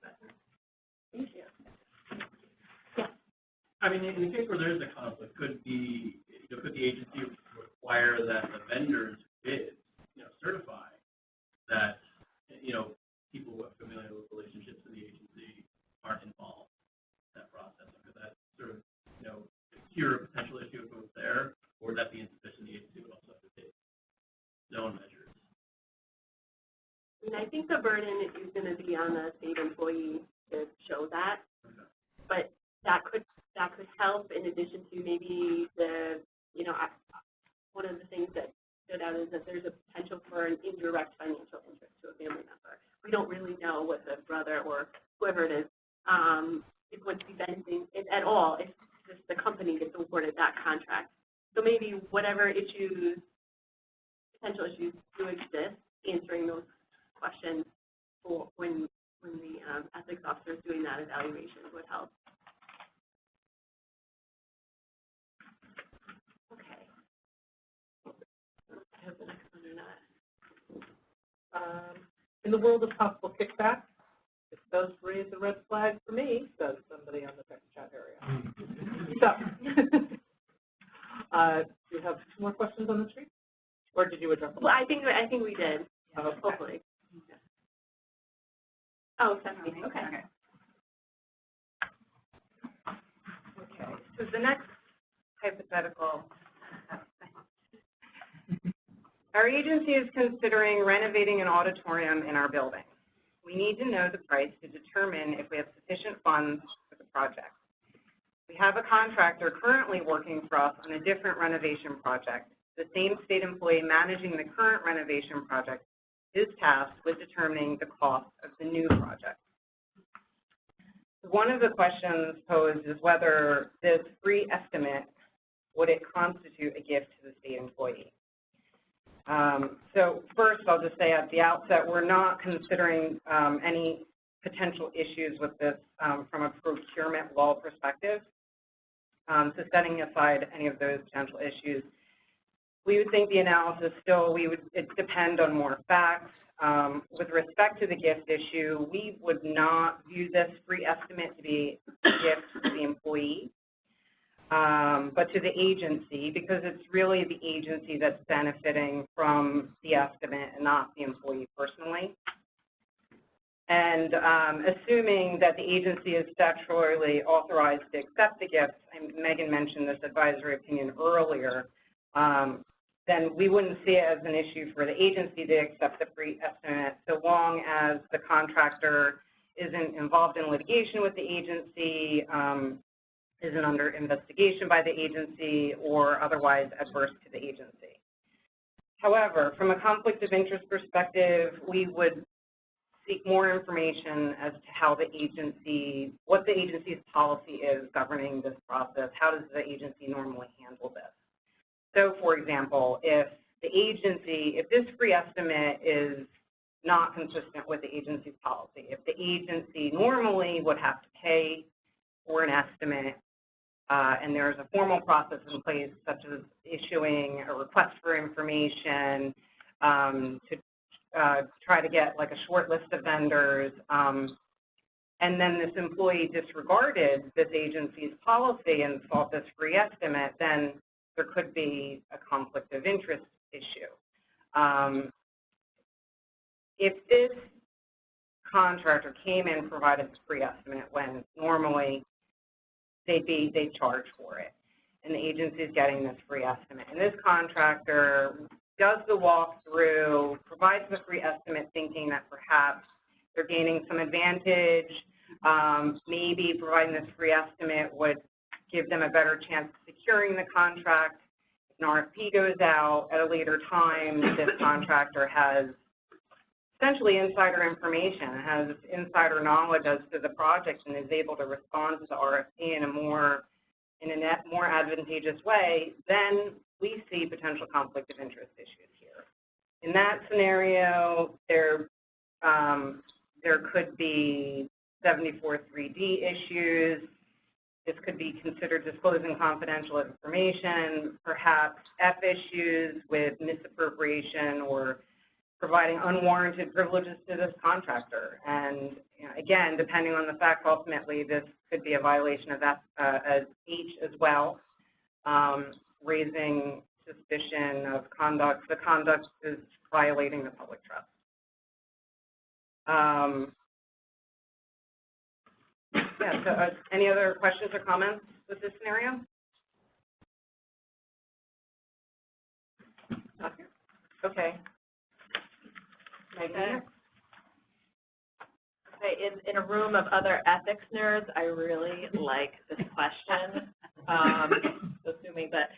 Thank you. I mean, in the case where there is a conflict, could the agency require that the vendors bid, certify that, people who have familiar relationships with the agency aren't involved in that process? Could that sort of, cure a potential issue if it was there, or would that be insufficient? The agency would also have to take its own measures. And I think the burden is going to be on the state employee to show that, but that could help in addition to maybe the, one of the things that stood out is that there's a potential for an indirect financial interest to a family member. We don't really know what the brother or whoever it is going to be benefiting at all if just the company gets awarded that contract. So maybe whatever issues, potential issues do exist, answering those questions for when the ethics officer is doing that evaluation would help. Okay. I have the next one or not. In the world of possible kickback, it does raise a red flag for me, says somebody on the text chat area. So, do you have 2 more questions on the street? Or did you address them? Well, I think we did. Okay. Hopefully. Oh, Stephanie. Okay. Okay, so the next hypothetical. Our agency is considering renovating an auditorium in our building. We need to know the price to determine if we have sufficient funds for the project. We have a contractor currently working for us on a different renovation project. The same state employee managing the current renovation project is tasked with determining the cost of the new project. One of the questions posed is whether this free estimate, would it constitute a gift to the state employee? So first, I'll just say at the outset, we're not considering any potential issues with this from a procurement law perspective. So setting aside any of those potential issues, we would think the analysis still, it depend on more facts. With respect to the gift issue, we would not view this free estimate to be a gift to the employee, but to the agency, because it's really the agency that's benefiting from the estimate and not the employee personally. And assuming that the agency is statutorily authorized to accept the gift, and Megan mentioned this advisory opinion earlier, then we wouldn't see it as an issue for the agency to accept the free estimate, so long as the contractor isn't involved in litigation with the agency, isn't under investigation by the agency, or otherwise adverse to the agency. However, from a conflict of interest perspective, we would seek more information as to how the agency, what the agency's policy is governing this process. How does the agency normally handle this? So, for example, if this free estimate is not consistent with the agency's policy, if the agency normally would have to pay for an estimate, and there's a formal process in place, such as issuing a request for information to try to get like a short list of vendors, and then this employee disregarded this agency's policy and sought this free estimate, then there could be a conflict of interest issue. If this contractor came in and provided the free estimate when normally they charge for it, and the agency is getting this free estimate, and this contractor does the walkthrough, provides the free estimate thinking that perhaps they're gaining some advantage, maybe providing this free estimate would give them a better chance of securing the contract. If an RFP goes out at a later time, this contractor has essentially insider information, has insider knowledge as to the project, and is able to respond to the RFP in a more advantageous way, then we see potential conflict of interest issues here. In that scenario, there could be 74.3D issues. This could be considered disclosing confidential information, perhaps F issues with misappropriation or providing unwarranted privileges to this contractor. And again, depending on the facts, ultimately, this could be a violation of F, as H as well, raising suspicion of conduct. The conduct is violating the public trust. Yeah, so any other questions or comments with this scenario? Not here? Okay. Megan? Okay, in a room of other ethics nerds, I really like this question. Assuming that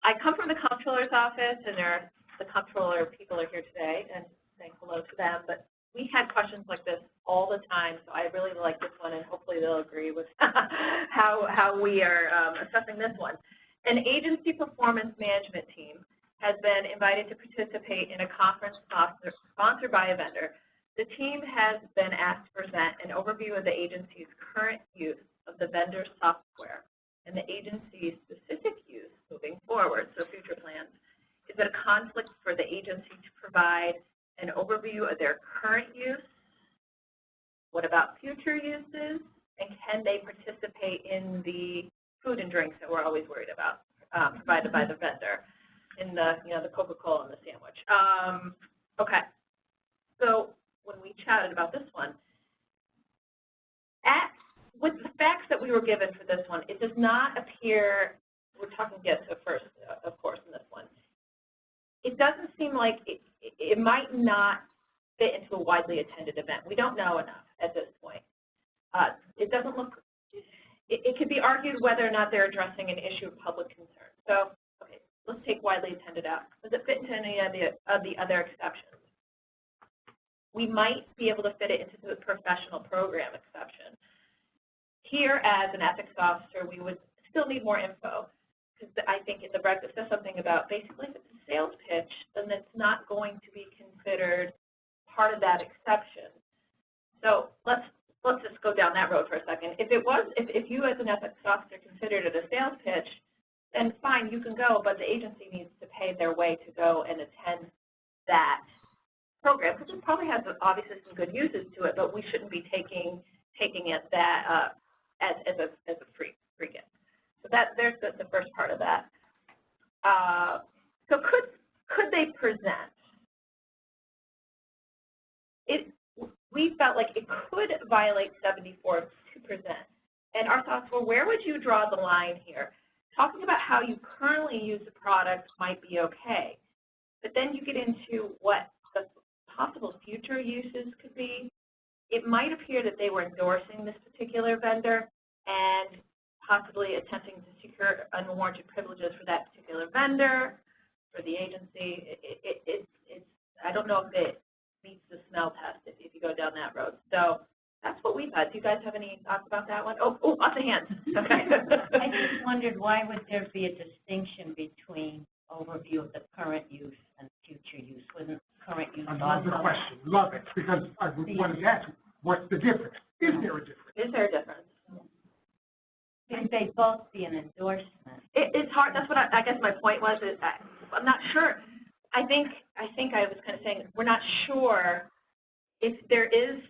I come from the comptroller's office, and the comptroller people are here today, and saying hello to them. But we had questions like this all the time, so I really like this one, and hopefully they'll agree with how we are assessing this one. An agency performance management team has been invited to participate in a conference sponsored by a vendor. The team has been asked to present an overview of the agency's current use of the vendor's software and the agency's specific use moving forward, so future plans. Is it a conflict for the agency to provide an overview of their current use? What about future uses? And can they participate in the food and drinks that we're always worried about, provided by the vendor, in the the Coca-Cola and the sandwich? Okay, so when we chatted about this one, with the facts that we were given for this one, it does not appear, we're talking gets at first, of course, in this one. It doesn't seem like it might not fit into a widely attended event. We don't know enough at this point. It doesn't look, it could be argued whether or not they're addressing an issue of public concern. So, okay, let's take widely attended out. Does it fit into any of the other exceptions? We might be able to fit it into the professional program exception. Here, as an ethics officer, we would still need more info, because I think in the reg it says something about basically if it's a sales pitch, then it's not going to be considered part of that exception. So let's just go down that road for a second. If you as an ethics officer considered it a sales pitch, then fine, you can go, but the agency needs to pay their way to go and attend that program, because it probably has obviously some good uses to it, but we shouldn't be taking it that as a free gift. So there's the first part of that. So could they present? We felt like it could violate 74 to present. And our thoughts were, where would you draw the line here? Talking about how you currently use the product might be okay, but then you get into what the possible future uses could be. It might appear that they were endorsing this particular vendor and possibly attempting to secure unwarranted privileges for that particular vendor, for the agency. I don't know if it meets the smell test if you go down that road. So that's what we've had. Do you guys have any thoughts about that one? Oh, lots of hands. Okay. I just wondered, why would there be a distinction between overview of the current use and future use? Wouldn't current use I love the question. Love it. Because I wanted to ask, what's the difference? Is there a difference? Is there a difference? Could they both be an endorsement? It's hard. That's what I guess my point was. Is I'm not sure. I think I was kind of saying we're not sure if there is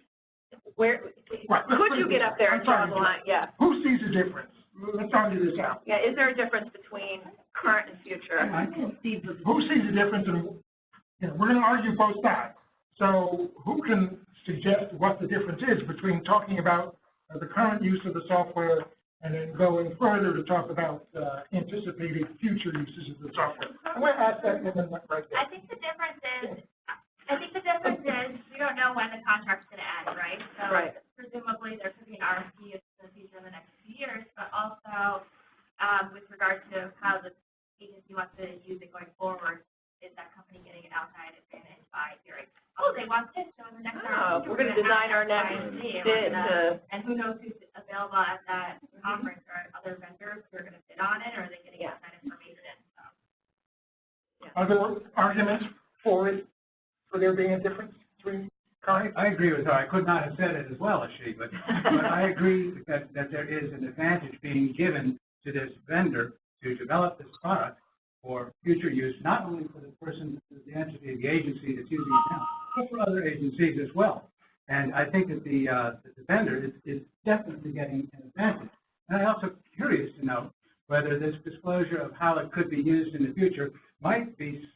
where Right. could you get up there and draw the line? Yeah. Who sees the difference? Let's argue this out. Yeah. Is there a difference between current and future? I can see the Who sees the difference? And we're going to argue both sides. So who can suggest what the difference is between talking about the current use of the software and then going further to talk about anticipated future uses of the software? I'm going to ask that woman right there. I think the difference is we don't know when the contract's going to end, right? So Right. presumably there could be an RFP in the future in the next few years, but also with regard to how the agency wants to use it going forward, is that company getting an outside advantage by hearing, oh, they want this, so in the next RFP, We're going to design our next bid. bid to. And who knows who's available at that conference? Are other vendors who are going to bid on it, or are they getting outside information? So Are there arguments for there being a difference between current? I agree with her. I could not have said it as well as she, but I agree that there is an advantage being given to this vendor to develop this product for future use, not only for the person, the entity, the agency that's using it now, but for other agencies as well. And I think that the vendor is definitely getting an advantage. And I'm also curious to know whether this disclosure of how it could be used in the future might be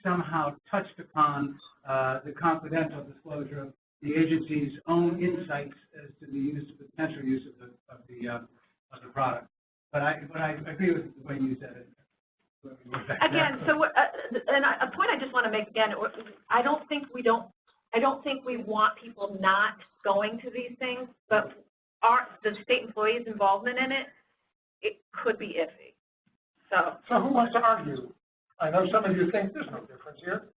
somehow touched upon the confidential disclosure of the agency's own insights as to the use, the potential use of the product. But I agree with the way you said it. Again, so a point I just want to make again, I don't think we want people not going to these things, but the state employees' involvement in it, it could be iffy. So who wants to argue? I know some of you think there's no difference here.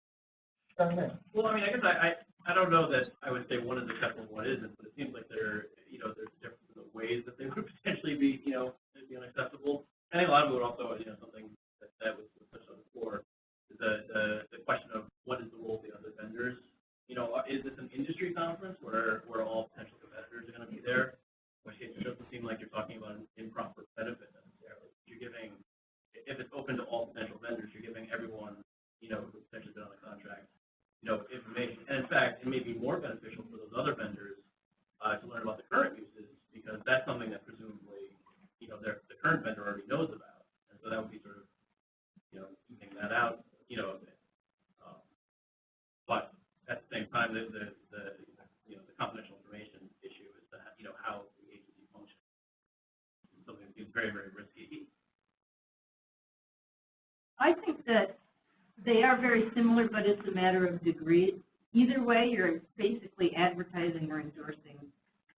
Well, I mean, I guess I don't know that I would say one is acceptable and one isn't, but it seems like there's differences in the ways that they would potentially be, unacceptable. I think a lot of it would also, something that was touched on before, is the question of what is the role of the other vendors. Is this an industry conference where all potential competitors are going to be there? Which it doesn't seem like you're talking about an improper benefit necessarily. You're giving, if it's open to all potential vendors, you're giving everyone, who's potentially been on a contract, information. And in fact, it may be more beneficial for those other vendors to learn about the current uses, because that's something that presumably, the current vendor already knows about. And so that would be sort of, keeping that out, a bit. But at the same time, the confidential information issue is that, how the agency functions. Something that seems very, very risky. I think that they are very similar, but it's a matter of degree. Either way, you're basically advertising or endorsing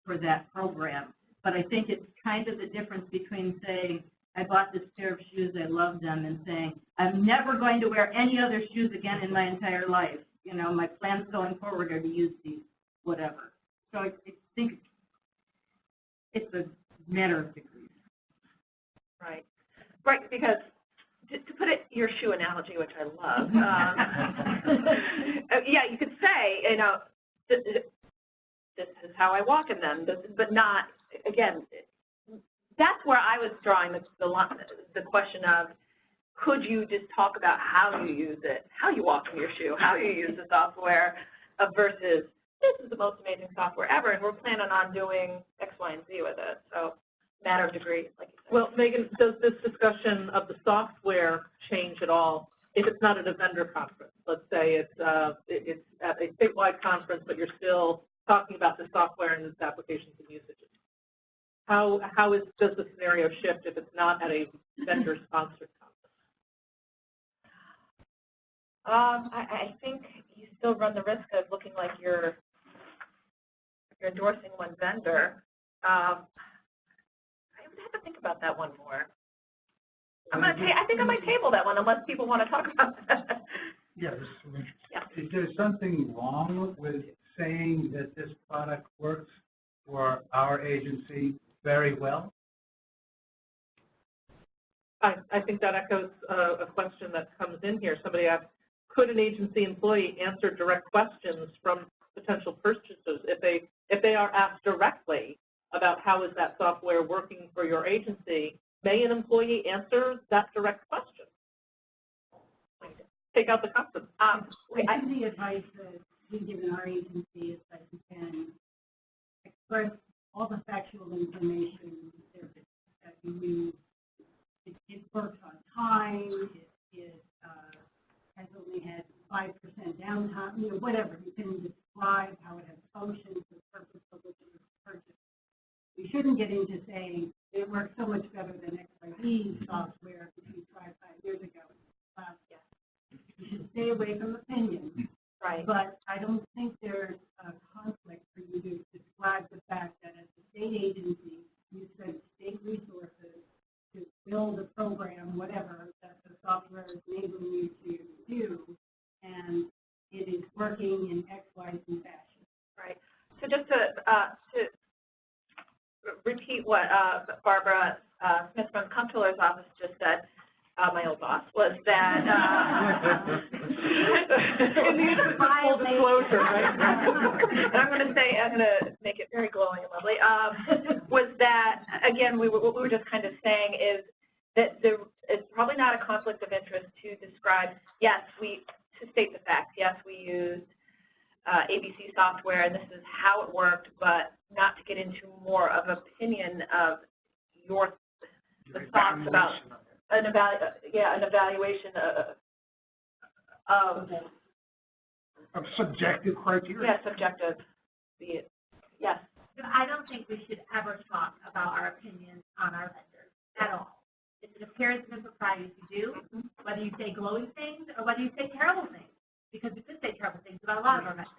for that program. But I think it's kind of the difference between saying, I bought this pair of shoes, I love them, and saying, I'm never going to wear any other shoes again in my entire life. My plans going forward are to use these, whatever. So I think it's a matter of degrees. right, because to put it your shoe analogy, which I love, yeah, you could say, this is how I walk in them, but not, again, that's where I was drawing the question of, could you just talk about how you use it, how you walk in your shoe, how you use the software, versus this is the most amazing software ever, and we're planning on doing X, Y, and Z with it. So matter of degree, like you said. Well, Megan, does this discussion of the software change at all if it's not at a vendor conference? Let's say it's at a statewide conference, but you're still talking about the software and its applications and usages. How does the scenario shift if it's not at a vendor-sponsored conference? I think you still run the risk of looking like you're endorsing one vendor. I would have to think about that one more. I think I might table that one unless people want to talk about that. Yeah, this is some interesting. Yeah. Is there something wrong with saying that this product works for our agency very well? I think that echoes a question that comes in here. Somebody asked, could an agency employee answer direct questions from potential purchasers if they are asked directly about how is that software working for your agency? May an employee answer that direct question? Take out the conference. I think the advice that we've given our agency is that you can express all the factual information that you use. It works on time. It has only had 5% downtime. Whatever. You can describe how it has functioned, the purpose for which it was purchased. We shouldn't get into saying it works so much better than XYZ software which we tried 5 years ago. You should stay away from opinions. Right. But I don't think there's a conflict for you to describe the fact that as a state agency, you spend state resources to build a program, whatever, that the software is enabling you to do, and it is working in X, Y, Z fashion. Right. So just to repeat what Barbara Smith from Comptroller's office just said, my old boss, was that, In the interest of full disclosure, right? and I'm going to make it very glowing and lovely, was that, again, what we were just kind of saying is that it's probably not a conflict of interest to describe, yes, to state the facts, yes, we used ABC software and this is how it worked, but not to get into more of opinion of the thoughts about an evaluation Of subjective criteria. yeah, subjective, be it, yes. I don't think we should ever talk about our opinions on our vendors at all. It's an appearance of impropriety to do, whether you say glowing things or whether you say terrible things, because we could say terrible things about a lot of our vendors.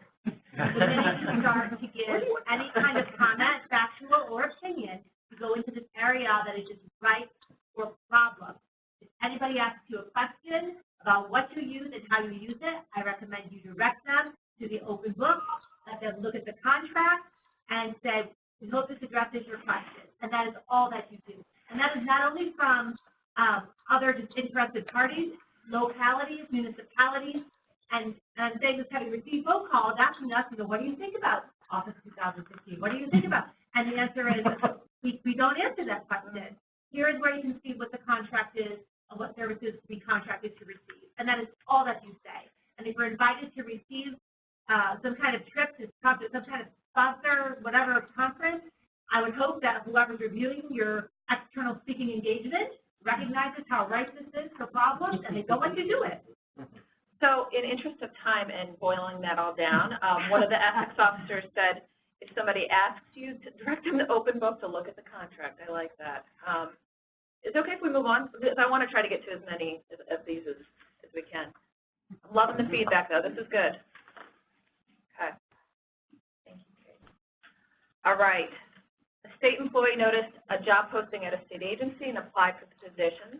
The minute you start to give any kind of comment, factual or opinion, to go into this area that is just right or problem. If anybody asks you a question about what you use and how you use it, I recommend you direct them to the open book, let them look at the contract, and say, we hope this addresses your question. And that is all that you do. And that is not only from other interested parties, localities, municipalities, and saying this having received phone calls asking us, what do you think about Office 2015? What do you think about? And the answer is, we don't answer that question. Here is where you can see what the contract is and what services we contracted to receive. And that is all that you say. And if we're invited to receive some kind of trip to some kind of sponsor, whatever conference, I would hope that whoever's reviewing your external speaking engagement recognizes how right this is for problems and they don't want you to do it. So in interest of time and boiling that all down, one of the ethics officers said, if somebody asks you to direct them to open book to look at the contract, I like that. Is it okay if we move on? Because I want to try to get to as many of these as we can. I'm loving the feedback, though. This is good. Okay. Thank you, Kate. All right. A state employee noticed a job posting at a state agency and applied for the position.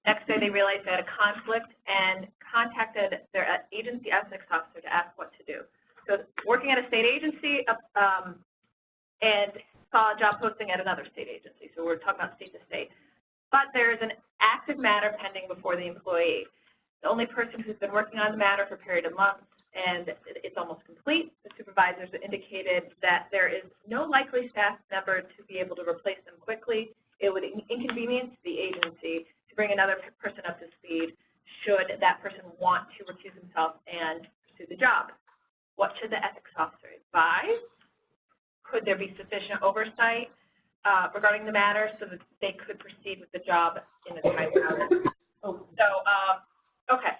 Next day, they realized they had a conflict and contacted their agency ethics officer to ask what to do. So working at a state agency and saw a job posting at another state agency. So we're talking about state to state. But there is an active matter pending before the employee. The only person who's been working on the matter for a period of months, and it's almost complete. The supervisors indicated that there is no likely staff member to be able to replace them quickly. It would inconvenience the agency to bring another person up to speed should that person want to recuse himself and pursue the job. What should the ethics officer advise? Could there be sufficient oversight regarding the matter so that they could proceed with the job in a timely manner? Okay,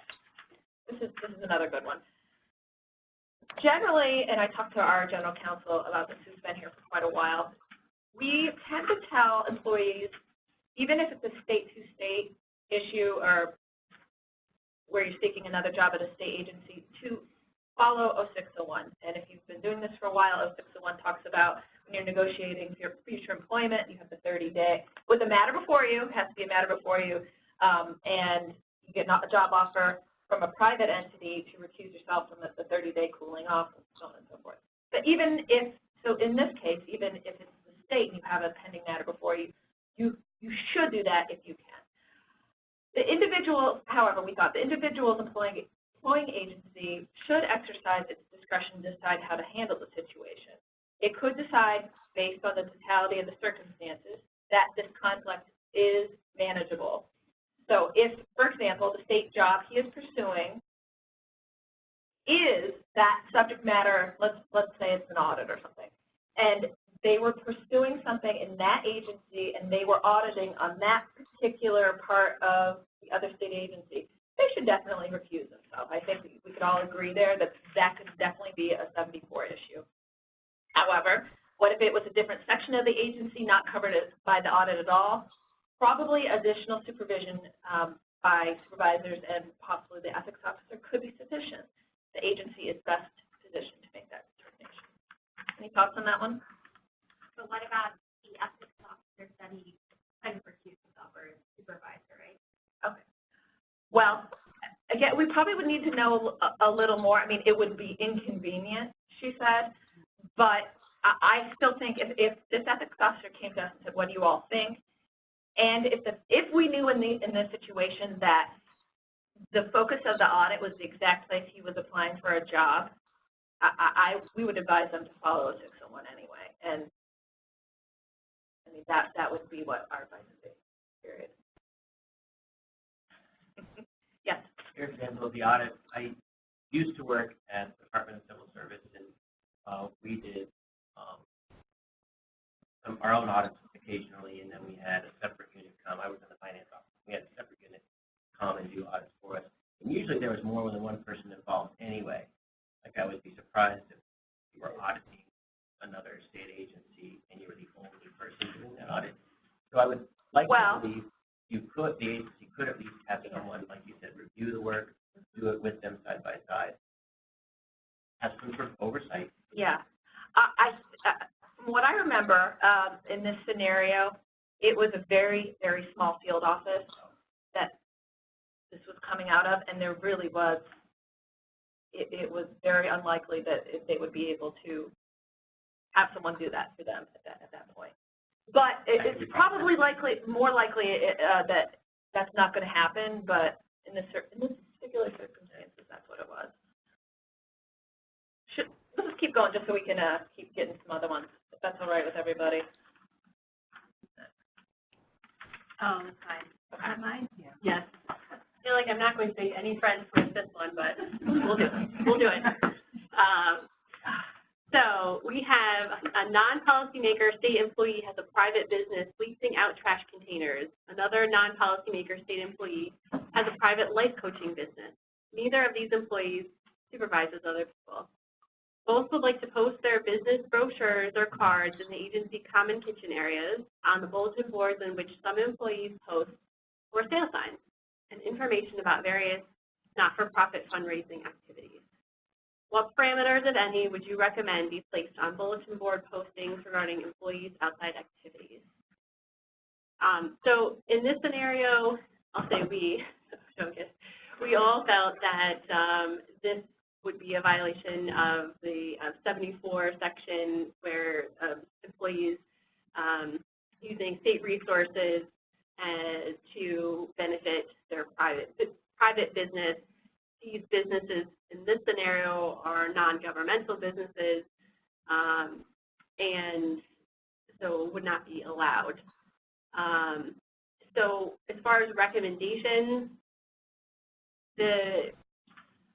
this is another good one. Generally, and I talked to our general counsel about this, who's been here for quite a while, we tend to tell employees, even if it's a state-to-state issue or where you're seeking another job at a state agency, to follow 0601. And if you've been doing this for a while, 0601 talks about when you're negotiating for your future employment, you have the 30-day. With a matter before you, it has to be a matter before you, and you get a job offer from a private entity to recuse yourself from the 30-day cooling off, and so on and so forth. But even if, so in this case, even if it's the state and you have a pending matter before you, you should do that if you can. The individual, however, we thought the individual's employing agency should exercise its discretion to decide how to handle the situation. It could decide, based on the totality of the circumstances, that this conflict is manageable. So if, for example, the state job he is pursuing is that subject matter, let's say it's an audit or something, and they were pursuing something in that agency and they were auditing on that particular part of the other state agency, they should definitely recuse themselves. I think we could all agree there that that could definitely be a 74 issue. However, what if it was a different section of the agency not covered by the audit at all? Probably additional supervision by supervisors and possibly the ethics officer could be sufficient. The agency is best positioned to make that determination. Any thoughts on that one? But what about the ethics officer that he couldn't recuse himself or supervisor, right? Okay. Well, again, we probably would need to know a little more. I mean, it would be inconvenient, she said, but I still think if this ethics officer came to us and said, what do you all think? And if we knew in this situation that the focus of the audit was the exact place he was applying for a job, we would advise them to follow 601 anyway. And I mean, that would be what our advice would be, period. Yes. For example, the audit, I used to work at the Department of Civil Service, and we did our own audits occasionally, and then we had a separate unit come. I was in the finance office. We had a separate unit come and do audits for us. And usually there was more than one person involved anyway. Like, I would be surprised if you were auditing another state agency and you were the only person doing that audit. So I would like to believe the agency could at least have someone, like you said, review the work, do it with them side by side, have some sort of oversight. Yeah. From what I remember, in this scenario, it was a very, very small field office that this was coming out of, and there really was, it was very unlikely that they would be able to have someone do that for them at that point. But it's probably more likely that that's not going to happen, but in this particular circumstances, that's what it was. Let's just keep going just so we can keep getting some other ones, if that's all right with everybody. Oh, that's fine. Okay. Mine? Yeah. Yes. I feel like I'm not going to make any friends with this one, but we'll do it. We'll do it. So we have a non-policymaker state employee has a private business leasing out trash containers. Another non-policymaker state employee has a private life coaching business. Neither of these employees supervises other people. Both would like to post their business brochures or cards in the agency common kitchen areas, on the bulletin boards in which some employees post, or sale signs, and information about various not-for-profit fundraising activities. What parameters, if any, would you recommend be placed on bulletin board postings regarding employees' outside activities? So in this scenario, I'll say we all felt that this would be a violation of the 74 section, where employees using state resources to benefit their private business. These businesses in this scenario are non-governmental businesses, and so would not be allowed. So as far as recommendations, the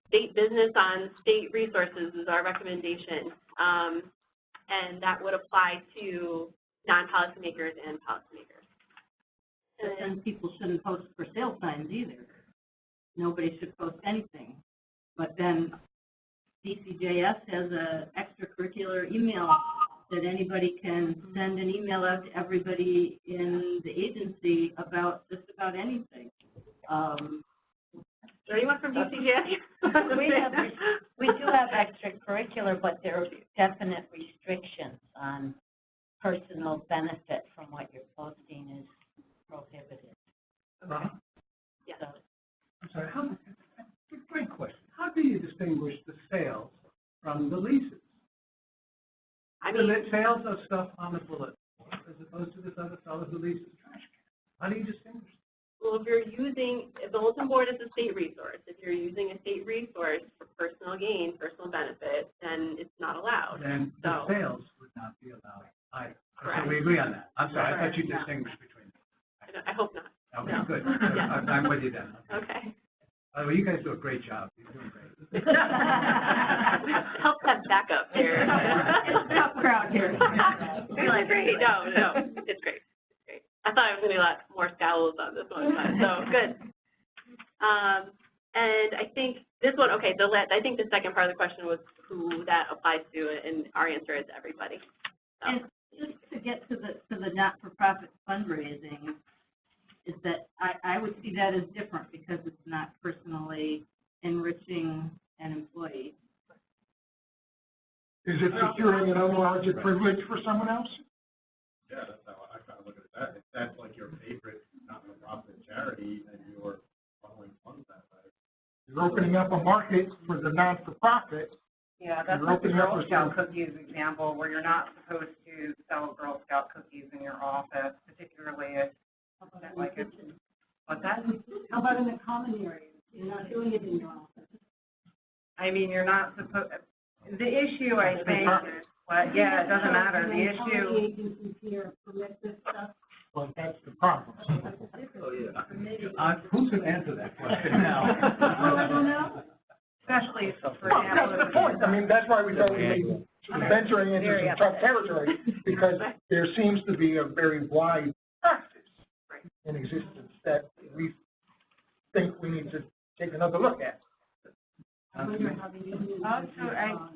state business on state resources is our recommendation, and that would apply to non-policymakers and policymakers. But then people shouldn't post for sale signs either. Nobody should post anything. But then DCJS has an extracurricular email that anybody can send an email out to everybody in the agency about just about anything. Is there anyone from DCJS? We do have extracurricular, but there are definite restrictions on personal benefit from what you're posting is prohibited. Uh-huh. Yeah. So, I'm sorry, great question. How do you distinguish the sales from the leases? I mean, the sales of stuff on the bulletin board as opposed to this other fellow who leases trash cans. How do you distinguish? Well, if you're using, a bulletin board is a state resource. If you're using a state resource for personal gain, personal benefit, then it's not allowed. Then So, the sales would not be allowed either. Correct. So we agree on that. I'm sorry, I thought you Correct. distinguished between them. I hope not. Okay, No. good. Yeah. I'm with you then. Okay. Well, you guys do a great job. You're doing great. Help have backup here. it's a tough crowd here. It's great. No, it's great. It's great. I thought I was going to be a lot more scowls on this one, but so good. And I think this one, okay, I think the second part of the question was who that applies to, and our answer is everybody. So. And just to get to the not-for-profit fundraising, is that I would see that as different because it's not personally enriching an employee. Is it securing an unwarranted privilege for someone else? Yeah, that's how I kind of look at that. If that's like your favorite not-for-profit charity, then you're following funds that way. You're opening up a market for the non-for-profit. Yeah, that's You're like the opening up Girl a Scout store. cookies example, where you're not supposed to sell Girl Scout cookies in your office, particularly if Like it, but How about in the common areas? You're not doing it in your office. I mean, you're not supposed, the issue, I think, is, well, yeah, it doesn't matter. The How many issue, agencies here permit this stuff? Well, that's the problem. who's going to answer that question now? Oh, I don't know. especially for Well, that's the example, point. I mean, that's why we thought we may be venturing into some tough territory, because there seems to be a very wide practice in existence that we think we need to take another look at. also,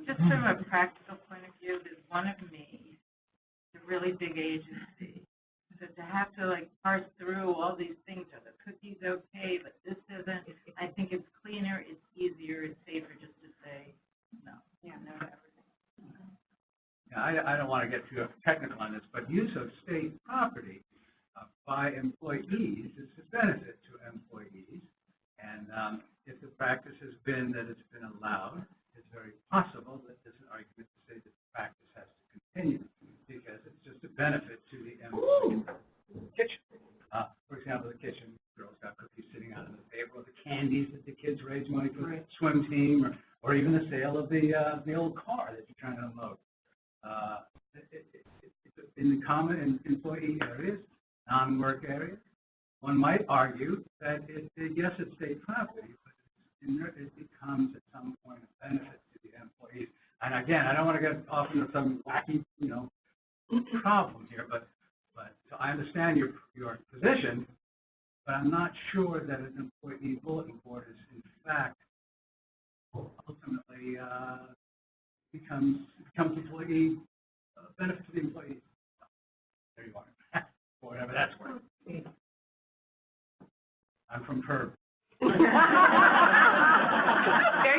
just from a practical point of view, there's one of me, a really big agency. So to have to like parse through all these things, are the cookies okay, but this isn't, I think it's cleaner, it's easier, it's safer just to say no. Yeah, no to everything. Yeah, I don't want to get too technical on this, but use of state property by employees is a benefit to employees. And if the practice has been that it's been allowed, it's very possible that there's an argument to say that the practice has to continue because it's just a benefit to the employee. Kitchen. For example, the kitchen, girls got cookies sitting out on the table, or the candies that the kids raise money for the swim team, or even the sale of the old car that you're trying to unload. In the common employee areas, non-work areas, one might argue that yes, it's state property, but in there it becomes at some point a benefit to the employees. And again, I don't want to get off into some wacky, problem here, but so I understand your position, but I'm not sure that an employee bulletin board is in fact ultimately becomes employee benefit to the employees. There you are, or whatever that's worth. I'm from Curb. Very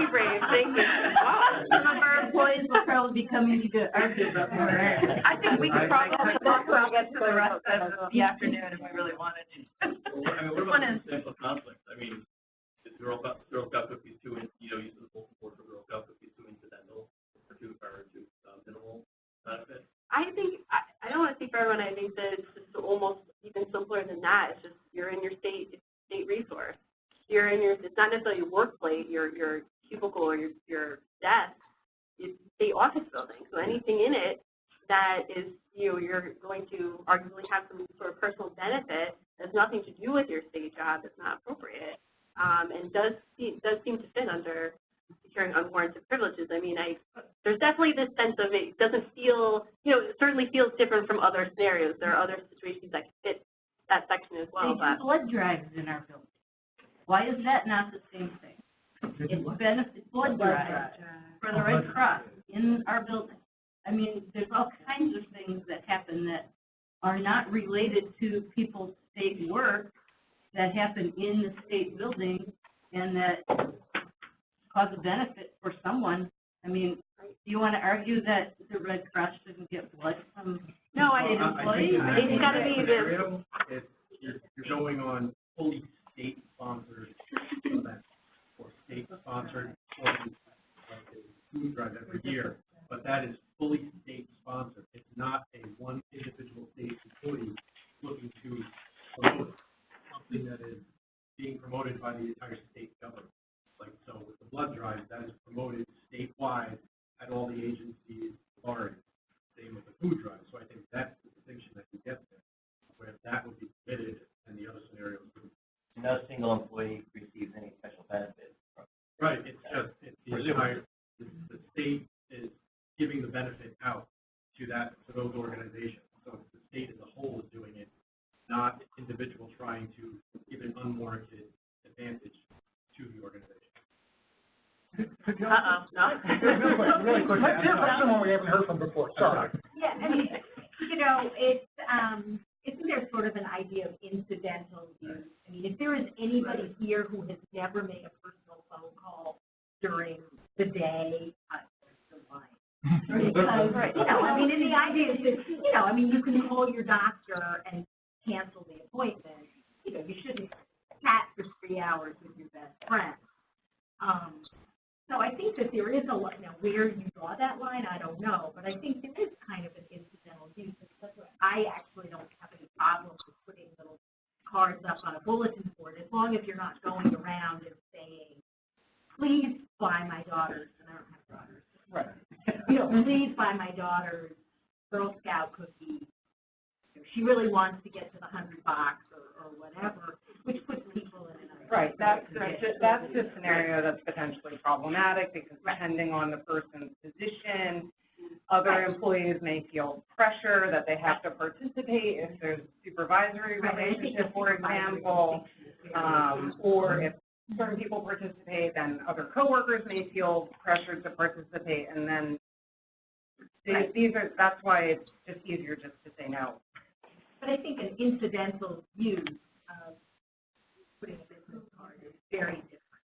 brave, thank you. Some of our employees will probably be coming to argue about more. I think we could probably talk about it for the rest of The afternoon if we really wanted to. I mean, what about the potential conflict? I mean, if Girl Scout cookies 2 inch, use the full support for Girl Scout cookies 2 incidental or two minimal benefit. I think, I don't want to speak for everyone, I think that it's just almost even simpler than that. It's just, you're in your state resource. You're in your, it's not necessarily your workplace, your cubicle or your desk, it's state office building. So anything in it that is, you're going to arguably have some sort of personal benefit that has nothing to do with your state job, it's not appropriate. And does seem to fit under securing unwarranted privileges. I mean, there's definitely this sense of it doesn't feel, it certainly feels different from other scenarios. There are other situations that can fit that section as well. They do blood drives in our building. Why is that not the same thing? It's benefits blood drives for the Red Cross in our building. I mean, there's all kinds of things that happen that are not related to people's state work that happen in the state building and that cause a benefit for someone. I mean, do you want to argue that the Red Cross shouldn't get blood from state employees? It's got to be If you're going on fully state-sponsored events or state-sponsored like a food drive every year, but that is fully state-sponsored. It's not a one individual state employee looking to promote something that is being promoted by the entire state government. Like so with the blood drive, that is promoted statewide at all the agencies, authorities. Same with the food drive. So I think that's the distinction that you get there, where that would be permitted and the other scenarios wouldn't. No single employee receives any special benefit. Right. It's just the entire the state is giving the benefit out to those organizations. So the state as a whole is doing it, not individuals trying to give an unwarranted advantage to the organization. no. Really quick, let's hear from someone we haven't heard from before. Sorry. Yeah, I mean, isn't there sort of an idea of incidental use? I mean, if there is anybody here who has never made a personal phone call during the day, because, I mean, and the idea is that, I mean, you can call your doctor and cancel the appointment. You shouldn't chat for 3 hours with your best friend. So I think that there is a line. Now, where you draw that line, I don't know, but I think there is kind of an incidental use. I actually don't have any problems with putting little cards up on a bulletin board, as long as you're not going around and saying, please buy my daughter's, and I don't have daughters. Right. You know, please buy my daughter's Girl Scout cookies. She really wants to get to the $100 or whatever, which puts people in an Right, that's the scenario that's potentially problematic because depending on the person's position, other employees may feel pressure that they have to participate if there's a supervisory relationship, for example, or if certain people participate, then other coworkers may feel pressured to participate, and then that's why it's just easier just to say no. But I think an incidental use of putting a business card is very different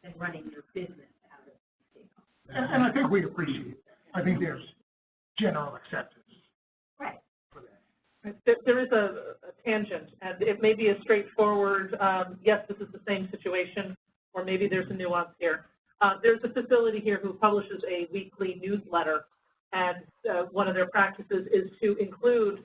than running your business out of the state. And I think we appreciate that. I think there's general acceptance. Right. For that. There is a tangent, and it may be a straightforward, yes, this is the same situation, or maybe there's a nuance here. There's a facility here who publishes a weekly newsletter, and one of their practices is to include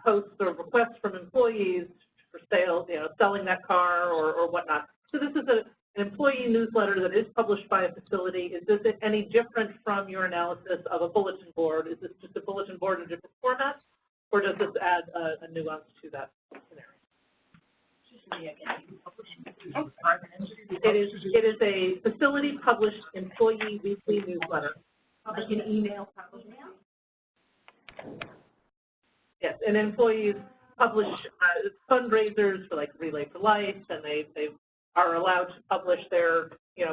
posts or requests from employees for sales, selling that car or whatnot. So this is an employee newsletter that is published by a facility. Is this any different from your analysis of a bulletin board? Is this just a bulletin board in a different format, or does this add a nuance to that scenario? It is a facility-published employee weekly newsletter. Like an email, probably. Yes, and employees publish fundraisers for like Relay for Life, and they are allowed to publish their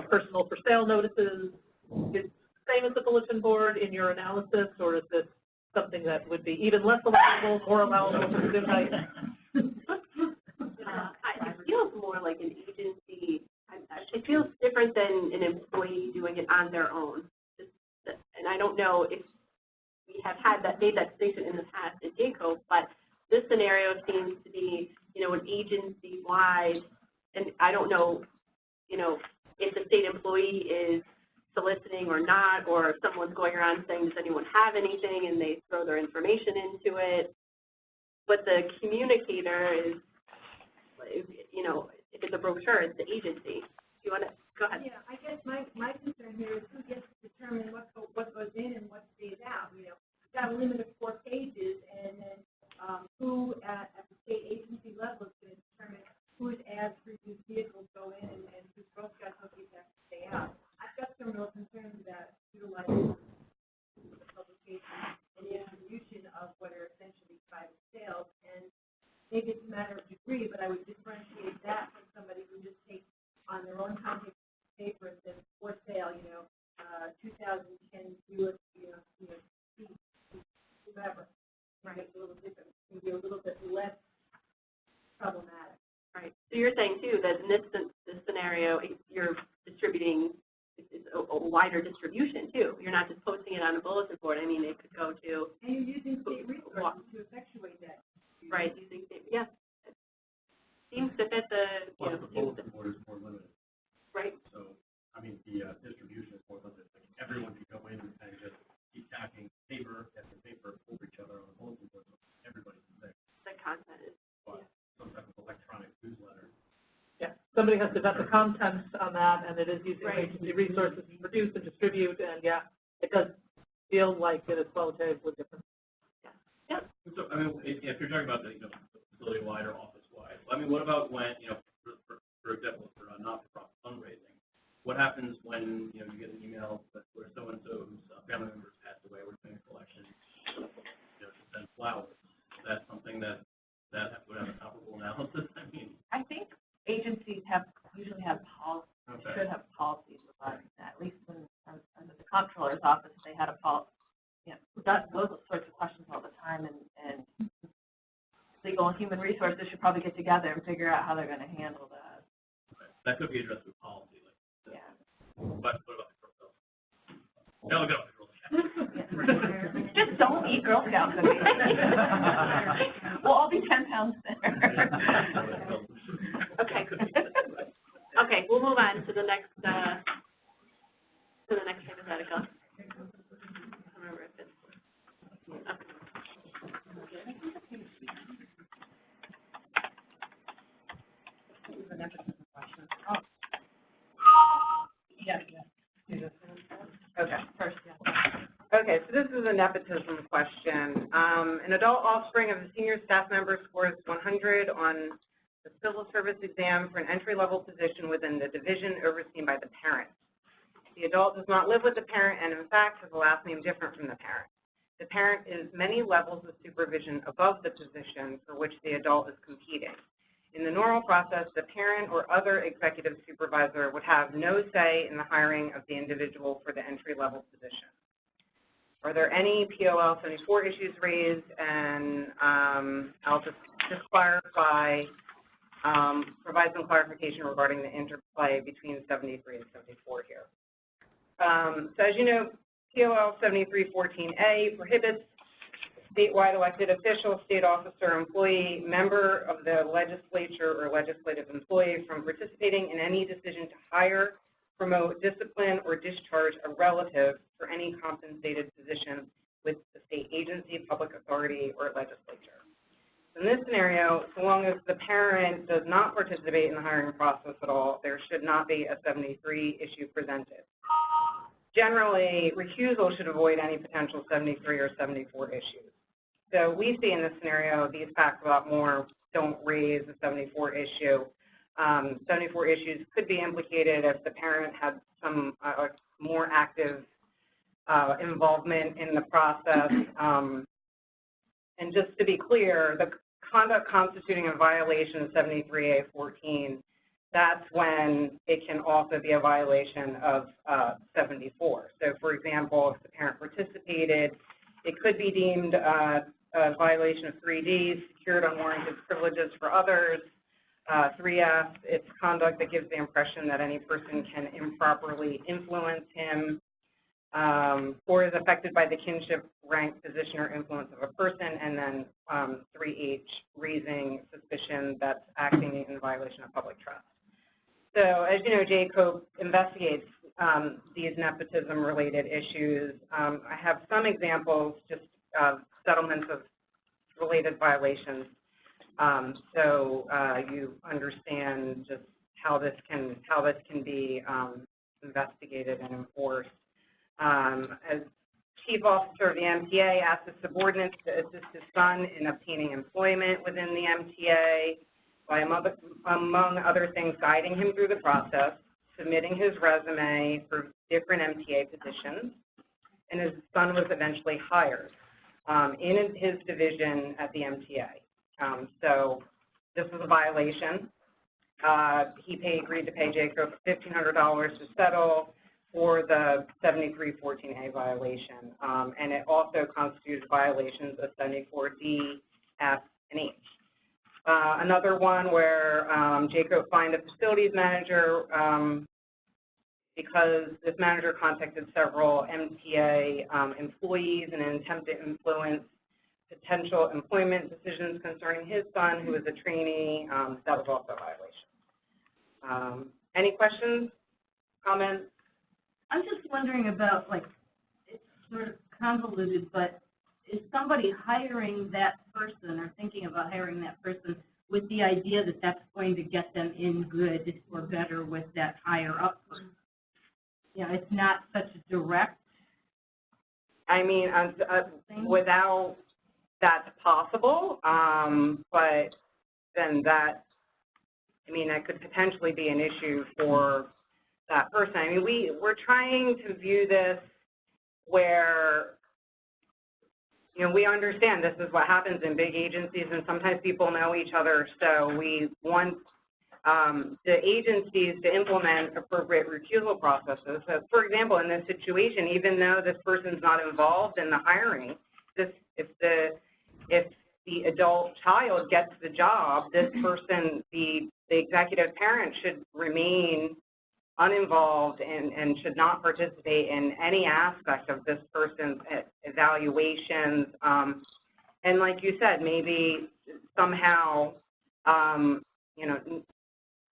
personal for sale notices. Is it the same as the bulletin board in your analysis, or is this something that would be even less allowable, more allowable to the invite? It feels more like an agency. It feels different than an employee doing it on their own. And I don't know if we have made that distinction in the past at JCOPE, but this scenario seems to be, an agency-wide, and I don't know, if the state employee is soliciting or not, or if someone's going around saying, does anyone have anything, and they throw their information into it. But the communicator is, if it's a brochure, it's the agency. Do you want to go ahead? Yeah, I guess my concern here is who gets to determine what goes in and what stays out. We've got a limit of 4 pages, and then who at the state agency level is going to determine whose ads for these vehicles go in and whose Girl Scout cookies have to stay out. I've got some real concerns about utilizing the publication and distribution of what are essentially private sales, and maybe it's a matter of degree, but I would differentiate that from somebody who just takes on their own copy paper and says for sale, 2010 Buick, whoever. Right, it's a little different. It can be a little bit less problematic. Right. So you're saying too that in this scenario, you're distributing it's a wider distribution too. You're not just posting it on a bulletin board. I mean, it could go to. And you're using state resources to effectuate that. Right. Using state. Yeah. It seems to fit the. Well, the bulletin board is more limited. Right. So, I mean, the distribution is more limited. Like, everyone could go in and just keep stacking paper after paper over each other on a bulletin board. So everybody can say. The content is. But some type of electronic newsletter. Yeah, somebody has to vet the contents on that, and it is using agency resources to produce and distribute, and yeah, it does feel like it is qualitatively different. Yeah. So, I mean, if you're talking about the facility-wide or office-wide, I mean, what about when, for example, for not-for-profit fundraising, what happens when, you get an email that where so-and-so's family members passed away, we're doing a collection, to send flowers? Is that something that would have a comparable analysis? I mean, I think agencies usually have policies, should have policies regarding that. At least under the comptroller's office, they had a policy. Those sorts of questions all the time, and legal and human resources should probably get together and figure out how they're going to handle that. okay. That could be addressed with policy. Yeah. But what about the Girl Scouts? No, go. Just don't eat Girl Scout cookies. We'll all be 10 pounds thinner. Okay. Okay. We'll move on to the next hypothetical. Remember if it's. Okay. nepotism question. Yes. Okay. First, yeah. Okay, so this is a nepotism question. An adult offspring of a senior staff member scores 100 on the civil service exam for an entry-level position within the division overseen by the parent. The adult does not live with the parent and, in fact, has a last name different from the parent. The parent is many levels of supervision above the position for which the adult is competing. In the normal process, the parent or other executive supervisor would have no say in the hiring of the individual for the entry-level position. Are there any POL 74 issues raised? And I'll just clarify, provide some clarification regarding the interplay between 73 and 74 here. So as you know, POL 7314A prohibits statewide elected official, state officer, employee, member of the legislature or legislative employee from participating in any decision to hire, promote, discipline, or discharge a relative for any compensated position with the state agency, public authority, or legislature. In this scenario, so long as the parent does not participate in the hiring process at all, there should not be a 73 issue presented. Generally, recusal should avoid any potential 73 or 74 issues. So we see in this scenario, these facts a lot more don't raise the 74 issue. 74 issues could be implicated if the parent had some more active involvement in the process. And just to be clear, the conduct constituting a violation of 73A14, that's when it can also be a violation of 74. So for example, if the parent participated, it could be deemed a violation of 3D, secured unwarranted privileges for others. 3F, it's conduct that gives the impression that any person can improperly influence him or is affected by the kinship, rank, position, or influence of a person. And then 3H, raising suspicion that's acting in violation of public trust. So as you know, JCOPE investigates these nepotism-related issues. I have some examples, just settlements of related violations, so you understand just how this can be investigated and enforced. As chief officer of the MTA asked his subordinates to assist his son in obtaining employment within the MTA by, among other things, guiding him through the process, submitting his resume for different MTA positions, and his son was eventually hired in his division at the MTA. So this was a violation. He agreed to pay JCOPE $1,500 to settle for the 7314A violation, and it also constitutes violations of 74D, F, and H. Another one where JCOPE fined a facilities manager because this manager contacted several MTA employees in an attempt to influence potential employment decisions concerning his son, who was a trainee. That was also a violation. Any questions, comments? I'm just wondering about, like, it's sort of convoluted, but is somebody hiring that person or thinking about hiring that person with the idea that that's going to get them in good or better with that higher up person? You know, it's not such a direct. I mean, without that's possible, but then that, I mean, that could potentially be an issue for that person. I mean, we're trying to view this where, you know, we understand this is what happens in big agencies, and sometimes people know each other, so we want the agencies to implement appropriate recusal processes. So, for example, in this situation, even though this person's not involved in the hiring, if the adult child gets the job, this person, the executive parent, should remain uninvolved and should not participate in any aspect of this person's evaluations. And like you said, maybe somehow, you know,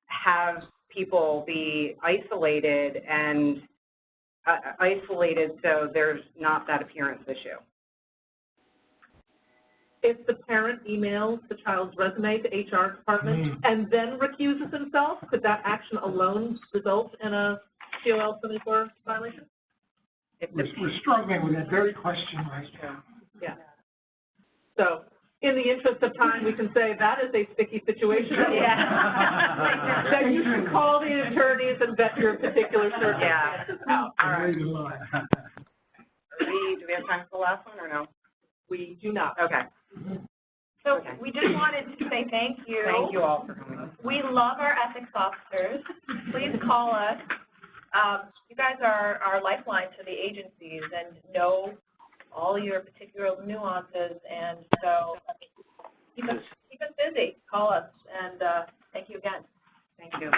have people be isolated and isolated so there's not that appearance issue. if the parent emails the child's resume to HR department and then recuses himself, could that action alone result in a COL 74 violation? We're struggling with that very question right now. Yeah. So, in the interest of time, we can say that is a sticky situation. Yeah. Then you can call the attorneys and vet your particular circumstances out. All right. Do we have time for the last one or no? We do not. Okay. So Okay. we just wanted to say thank you. Thank you all for coming. We love our ethics officers. Please call us. You guys are our lifeline to the agencies and know all your particular nuances, and so keep us busy. Call us, and thank you again. Thank you.